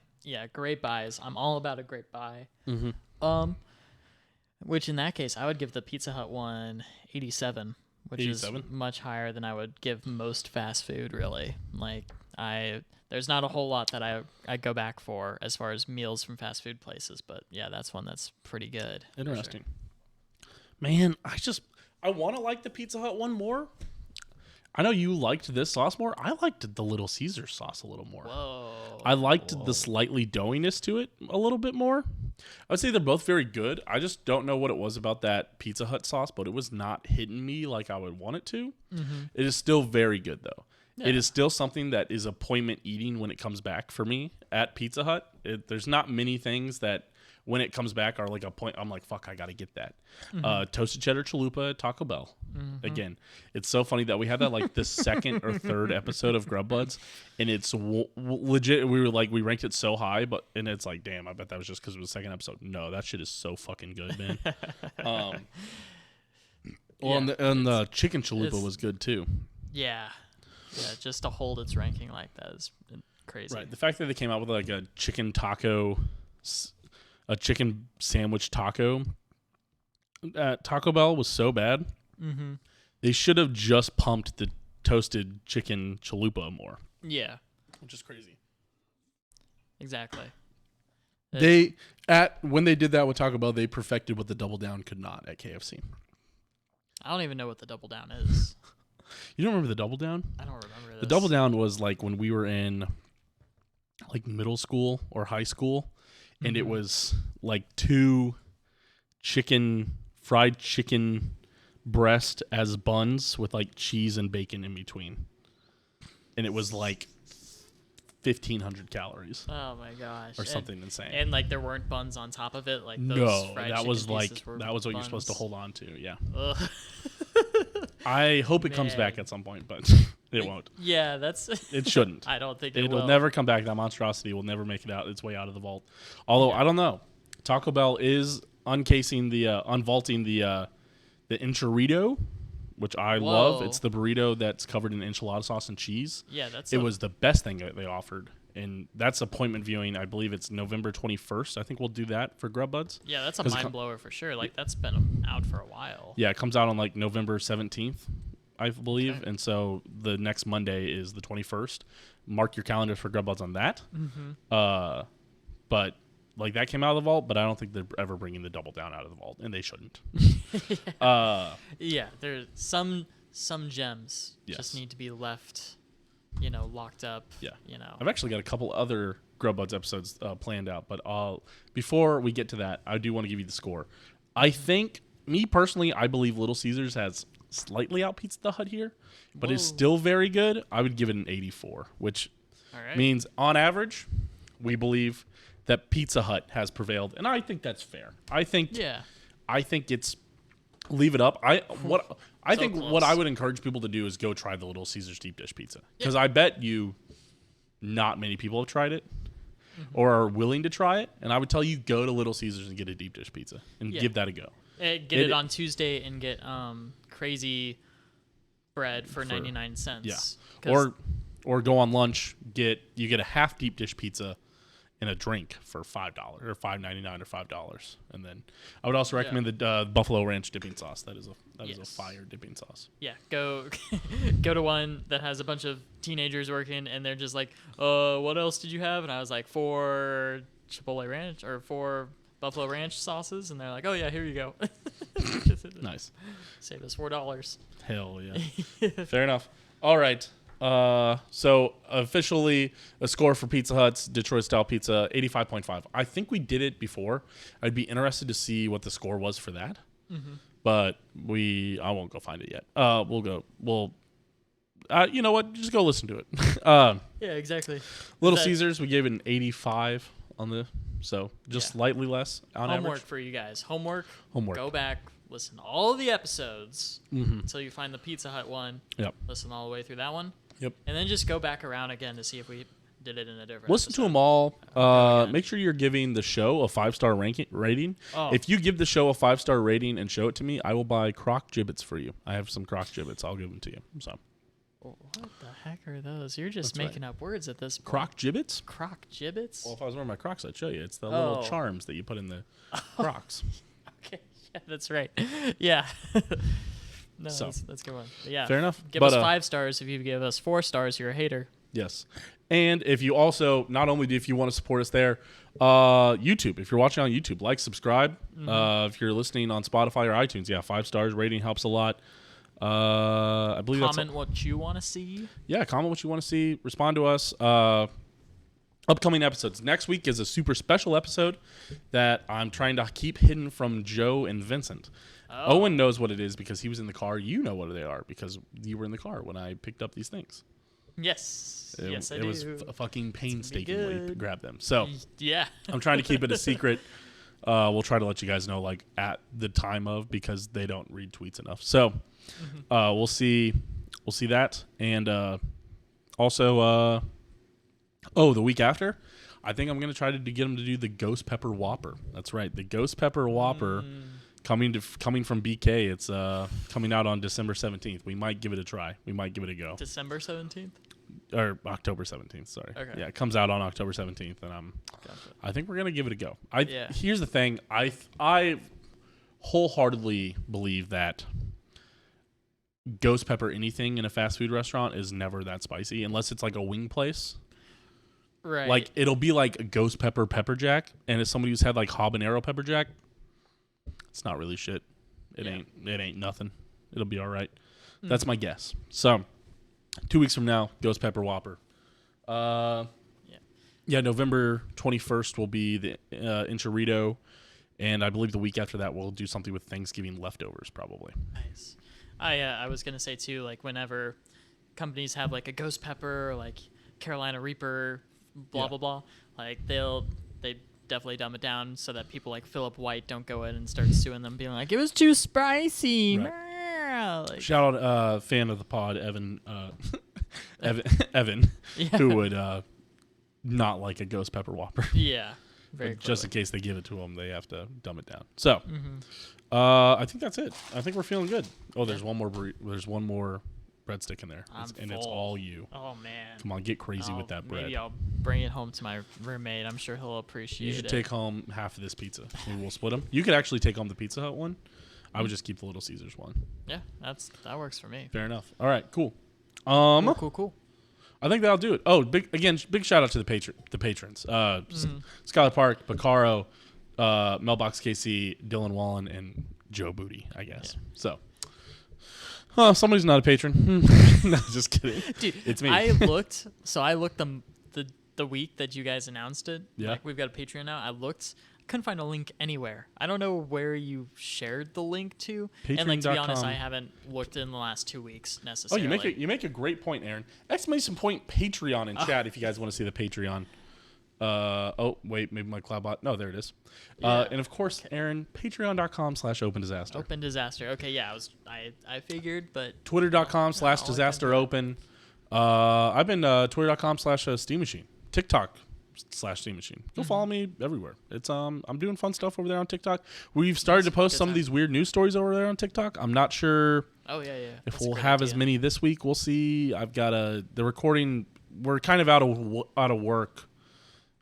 great buys. I'm all about a great buy. Which in that case, I would give the Pizza Hut one 87, which 87? is much higher than I would give most fast food, really. Like, there's not a whole lot that I go back for as far as meals from fast food places, but yeah, that's one that's pretty good. Interesting. Sure. Man, I want to like the Pizza Hut one more. I know you liked this sauce more. I liked the Little Caesar sauce a little more. Whoa. I liked the slightly doughiness to it a little bit more. I would say they're both very good. I just don't know what it was about that Pizza Hut sauce, but it was not hitting me like I would want it to. It is still very good, though. Yeah. It is still something that is appointment eating when it comes back for me at Pizza Hut. There's not many things that when it comes back are like a point. I'm like, fuck, I got to get that. Toasted cheddar chalupa at Taco Bell. Again, it's so funny that we had that like the second or third episode of Grub Buds, and it's legit. We ranked it so high, and it's like, damn, I bet that was just because it was the second episode. No, that shit is so fucking good, man. And the chicken chalupa was good too. Yeah, just to hold its ranking like that is crazy. Right, the fact that they came out with like a chicken taco. A chicken sandwich taco at Taco Bell was so bad. They should have just pumped the toasted chicken chalupa more. Yeah. Which is crazy. Exactly. When they did that with Taco Bell, they perfected what the Double Down could not at KFC. I don't even know what the double down is. You don't remember the double down? I don't remember this. The double down was like when we were in like middle school or high school, and it was like 2 fried chicken breast as buns with like cheese and bacon in between. And it was like 1,500 calories. Oh my gosh. Or something insane. And like there weren't buns on top of it? Like those no, fried that was chicken like, pieces were that was what you're buns? supposed to hold on to. Yeah. Ugh. I hope it comes Man. back at some point, but it won't. Yeah, that's... It shouldn't. I don't think it It'll will. never come back. That monstrosity will never make its way out of the vault. Although, I don't know. Taco Bell is unvaulting the enchilada, which I love. Whoa. It's the burrito that's covered in enchilada sauce and cheese. Yeah, that's... It was the best thing that they offered. And that's appointment viewing. I believe it's November 21st. I think we'll do that for Grub Buds. Yeah, that's a mind blower for sure. Like, that's been out for a while. Yeah, it comes out on like November 17th, I believe. Okay. And so the next Monday is the 21st. Mark your calendars for Grub Buds on that. Mm-hmm. But like that came out of the vault, but I don't think they're ever bringing the double down out of the vault, and they shouldn't. Yeah, there's some gems Yes. just need to be left, locked up. Yeah. Oh. I've actually got a couple other Grub Buds episodes planned out, but before we get to that, I do want to give you the score. I think, me personally, I believe Little Caesars has slightly outpizzed the Hut here, but it's Whoa. still very good. I would give it an 84, which All right. means on average, we believe that Pizza Hut has prevailed, and I think that's fair. I think it's leave it up. I think close. what I would encourage people to do is go try the Little Caesars deep dish pizza, because I bet you not many people have tried it or are willing to try it, and I would tell you go to Little Caesars and get a deep dish pizza and give that a go. Get it on Tuesday and get crazy bread for 99 cents. Yeah. Or go on lunch, you get a half deep dish pizza and a drink for $5 or $5.99 or $5. And then I would also recommend the Buffalo Ranch dipping sauce. That is a fire dipping sauce. Yeah, go to one that has a bunch of teenagers working, and they're just like, what else did you have? And I was like, 4 Chipotle Ranch or 4 Buffalo Ranch sauces, and they're like, oh yeah, here you go. Nice. Save us $4. Hell yeah. Fair enough. All right. So officially a score for Pizza Hut's Detroit style pizza, 85.5. I think we did it before. I'd be interested to see what the score was for that. Mm-hmm. But I won't go find it yet. You know what? Just go listen to it. Yeah, exactly. Little Caesars, we gave it an 85 so just slightly less on Homework average. for you guys. Homework. Homework. Go back, listen to all the episodes until you find the Pizza Hut one. Yep. Listen all the way through that one. Yep. And then just go back around again to see if we did it in a different Listen to episode. them all. again. Make sure you're giving the show a 5-star rating. Oh. If you give the show a 5-star rating and show it to me, I will buy croc gibbets for you. I have some croc gibbets. I'll give them to you. So What the heck are those? You're just That's making up words at this point. croc gibbets? Croc gibbets? Well, if I was wearing my Crocs, I'd show you. It's the little Oh. charms that you put in the Crocs. Okay, yeah, that's right. Yeah. No, So, that's a good one. But yeah. Fair enough. Give But, us 5 stars. If you give us 4 stars, you're a hater. Yes. And if you also, not only if you want to support us there, YouTube. If you're watching on YouTube, like, subscribe. If you're listening on Spotify or iTunes, 5 stars. Rating helps a lot. I believe Comment what you want to see. Yeah, comment what you want to see. Respond to us. Upcoming episodes. Next week is a super special episode that I'm trying to keep hidden from Joe and Vincent. Oh. Owen knows what it is because he was in the car. You know what they are because you were in the car when I picked up these things. Yes. Yes, I do. It was fucking painstakingly good. grab them. So Yeah. I'm trying to keep it a secret. We'll try to let you guys know like at the time of because they don't read tweets enough. So we'll see that and also the week after I think I'm gonna try to get them to do the Ghost Pepper Whopper. That's right, the Ghost Pepper Whopper coming from BK. It's coming out on December 17th. We might give it a try. We might give it a go. December 17th? Or October 17th, sorry. Okay. Yeah, it comes out on October 17th, and I think we're going to give it a go. Here's the thing. I wholeheartedly believe that ghost pepper anything in a fast food restaurant is never that spicy, unless it's like a wing place. Right. Like, it'll be like a ghost pepper jack, and as somebody who's had like habanero pepper jack, it's not really shit. It ain't nothing. It'll be all right. That's my guess. So 2 weeks from now, Ghost Pepper Whopper. Yeah, November 21st will be the Enchilada, and I believe the week after that we'll do something with Thanksgiving leftovers probably. Nice. I was gonna say too, like whenever companies have like a ghost pepper or like Carolina Reaper, blah blah blah, like they definitely dumb it down so that people like Philip White don't go in and start suing them, being like it was too spicy. Right. Like, shout out fan of the pod, Evan, Evan, who would not like a ghost pepper Whopper. Yeah. Very just in case they give it to them, they have to dumb it down. So, I think that's it. I think we're feeling good. Oh, there's one more. There's one more breadstick in there, and it's all you. Oh man! Come on, get crazy with that bread. Maybe I'll bring it home to my roommate. I'm sure he'll appreciate it. You should take home half of this pizza, and we'll split them. You could actually take home the Pizza Hut one. I would just keep the Little Caesars one. Yeah, that works for me. Fair enough. All right, cool. Cool. I think that'll do it. Oh, big shout out to the patrons. Skylar Park, Bacaro, Melbox KC, Dylan Wallen, and Joe Booty, I guess. Yeah. So, somebody's not a patron. No, just kidding. Dude, it's me. I looked the week that you guys announced it. Yeah. Like, we've got a Patreon now. I couldn't find a link anywhere. I don't know where you shared the link to. Patreon.com. And like to be honest, I haven't looked in the last 2 weeks necessarily. Oh, you make a great point, Aaron. Exclamation point Patreon in chat if you guys want to see the Patreon. Oh wait, maybe my cloud bot. No, there it is. Yeah. And of course, Aaron, patreon.com/opendisaster. Open disaster. Okay, yeah, I figured, but Twitter.com/disasteropen. I've been Twitter.com/Steam Machine. TikTok/Steam Machine. Go follow me everywhere. It's I'm doing fun stuff over there on TikTok. We've started to post some of these weird news stories over there on TikTok. I'm not sure. Oh yeah. If we'll have as many this week, we'll see. I've got the recording. We're kind of out of work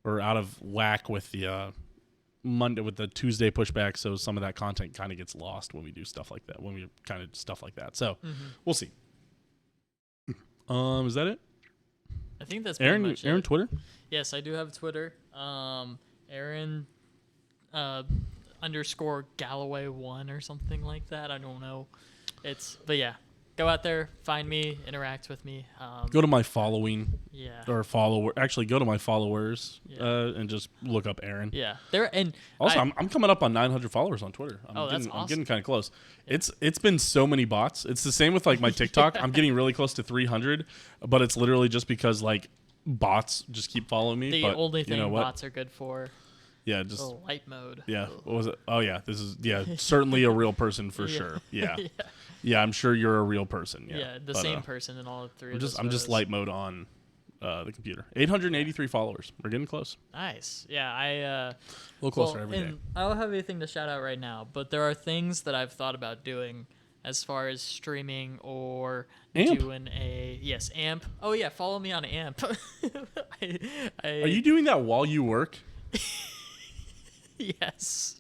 or out of whack with the Monday with the Tuesday pushback. So some of that content kind of gets lost when we do stuff like that. When we kind of stuff like that. So we'll see. Is that it? I think that's Aaron. pretty much Aaron, it. Twitter. Yes, I do have Twitter. Aaron _ Galloway 1 or something like that. I don't know. But yeah, go out there, find me, interact with me. Go to my following. Yeah. Or follower. Actually, go to my followers and just look up Aaron. Yeah. There and also, I'm coming up on 900 followers on Twitter. That's awesome. I'm getting kind of close. Yeah. It's been so many bots. It's the same with like my TikTok. I'm getting really close to 300, but it's literally just because like bots just keep following me. The only thing bots are good for. Yeah, just light mode. Yeah. What was it? Oh yeah, this is certainly a real person for sure. Yeah. Yeah, I'm sure you're a real person. Yeah, the same person in all three of those. I'm just light mode on the computer. 883 followers. We're getting close. Nice. Yeah, a little closer every day. And I don't have anything to shout out right now, but there are things that I've thought about doing as far as streaming or doing AMP. Oh yeah, follow me on AMP. Are you doing that while you work? Yes,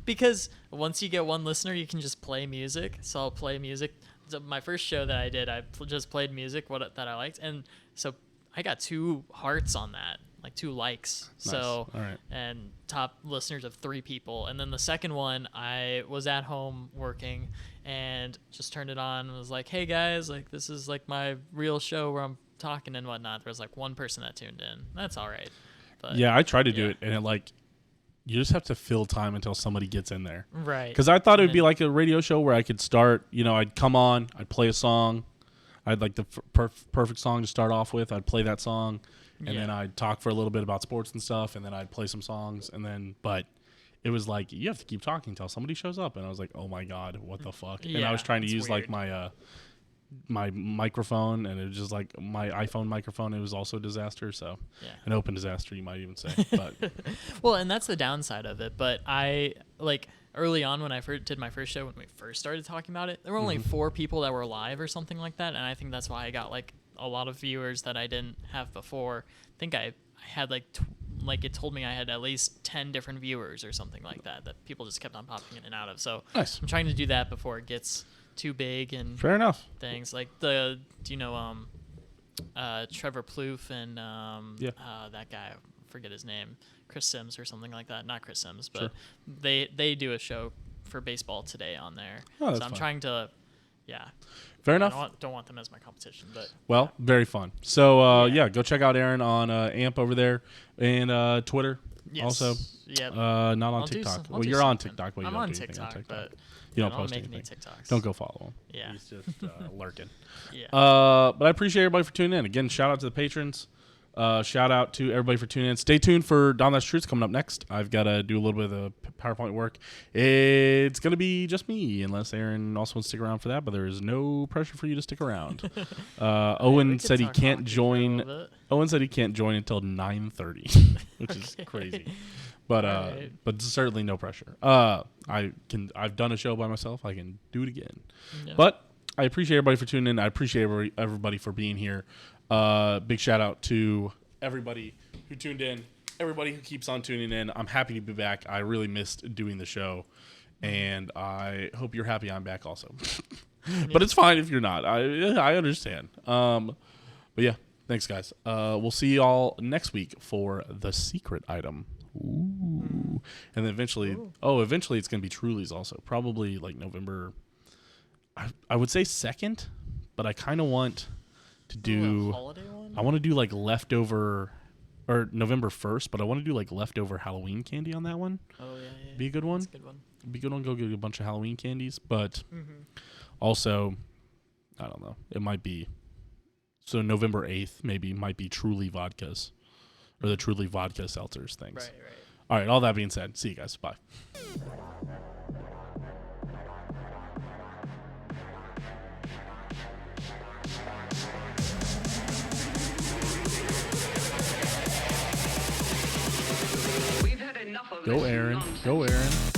because once you get one listener, you can just play music. So I'll play music. So my first show that I did, I just played music that I liked, and so I got 2 hearts on that, like 2 likes. Nice. So all right. And top listeners of 3 people, and then the second one, I was at home working and just turned it on and was like, "Hey guys, like this is like my real show where I'm talking and whatnot." There was like 1 person that tuned in. That's all right. But, yeah, I tried to do it, and it like. You just have to fill time until somebody gets in there. Right. Because I thought it would be like a radio show where I could start, I'd come on, I'd play a song. I'd like the perfect song to start off with. I'd play that song, and then I'd talk for a little bit about sports and stuff, and then I'd play some songs. But it was like, you have to keep talking until somebody shows up. And I was like, oh, my God, what the fuck? Yeah, and I was trying to use weird. like my microphone, and it was just like my iPhone microphone. It was also a disaster, so an open disaster, you might even say. But well, and that's the downside of it. But I like early on when I did my first show, when we first started talking about it, there were only 4 people that were live or something like that, and I think that's why I got like a lot of viewers that I didn't have before. I think I had like it told me I had at least 10 different viewers or something like that people just kept on popping in and out of. So nice. I'm trying to do that before it gets too big and fair enough things like Trevor Plouffe and that guy, I forget his name, Chris Sims or something like that. Not Chris Sims, but they do a show for baseball today on there. Oh, that's so I'm fun. trying to, yeah. Fair I enough. don't want them as my competition, but Well, very fun. So, Yeah. go check out Aaron on AMP over there and Twitter. yes. Also, Yep. not on I'll do TikTok. some- I'll well, do you're on something. TikTok, but you I'm don't on do anything TikTok, on TikTok. but You don't I don't post make anything. any TikToks. Don't go follow him. Yeah. He's just lurking. Yeah. But I appreciate everybody for tuning in. Again, shout out to the patrons. Shout out to everybody for tuning in. Stay tuned for Don That's Truths coming up next. I've got to do a little bit of the PowerPoint work. It's going to be just me, unless Aaron also wants to stick around for that, but there is no pressure for you to stick around. Owen we could said he talk can't hockey for a join. little bit. Owen said he can't join until 9:30, which is crazy. But Alright. but certainly no pressure. I've done a show by myself. I can do it again. Yeah. But I appreciate everybody for tuning in. I appreciate everybody for being here. Big shout out to everybody who tuned in, everybody who keeps on tuning in. I'm happy to be back. I really missed doing the show, and I hope you're happy I'm back also. But it's fine if you're not. I understand. But yeah, thanks guys. We'll see y'all next week for the secret item. Ooh. And then eventually it's going to be Truly's also. Probably like November, I would say 2nd, but I kind of want to do, holiday one? I want to do like leftover, or November 1st, but I want to do like leftover Halloween candy on that one. Oh yeah. Be a good one. That's a good one. Be a good one. Go get a bunch of Halloween candies, but also, I don't know. It might be, so November 8th maybe might be Truly vodkas, or the Truly vodka seltzers things. Right. All right, all that being said, see you guys. Bye. We've had enough of Go this Aaron. nonsense. Go Aaron.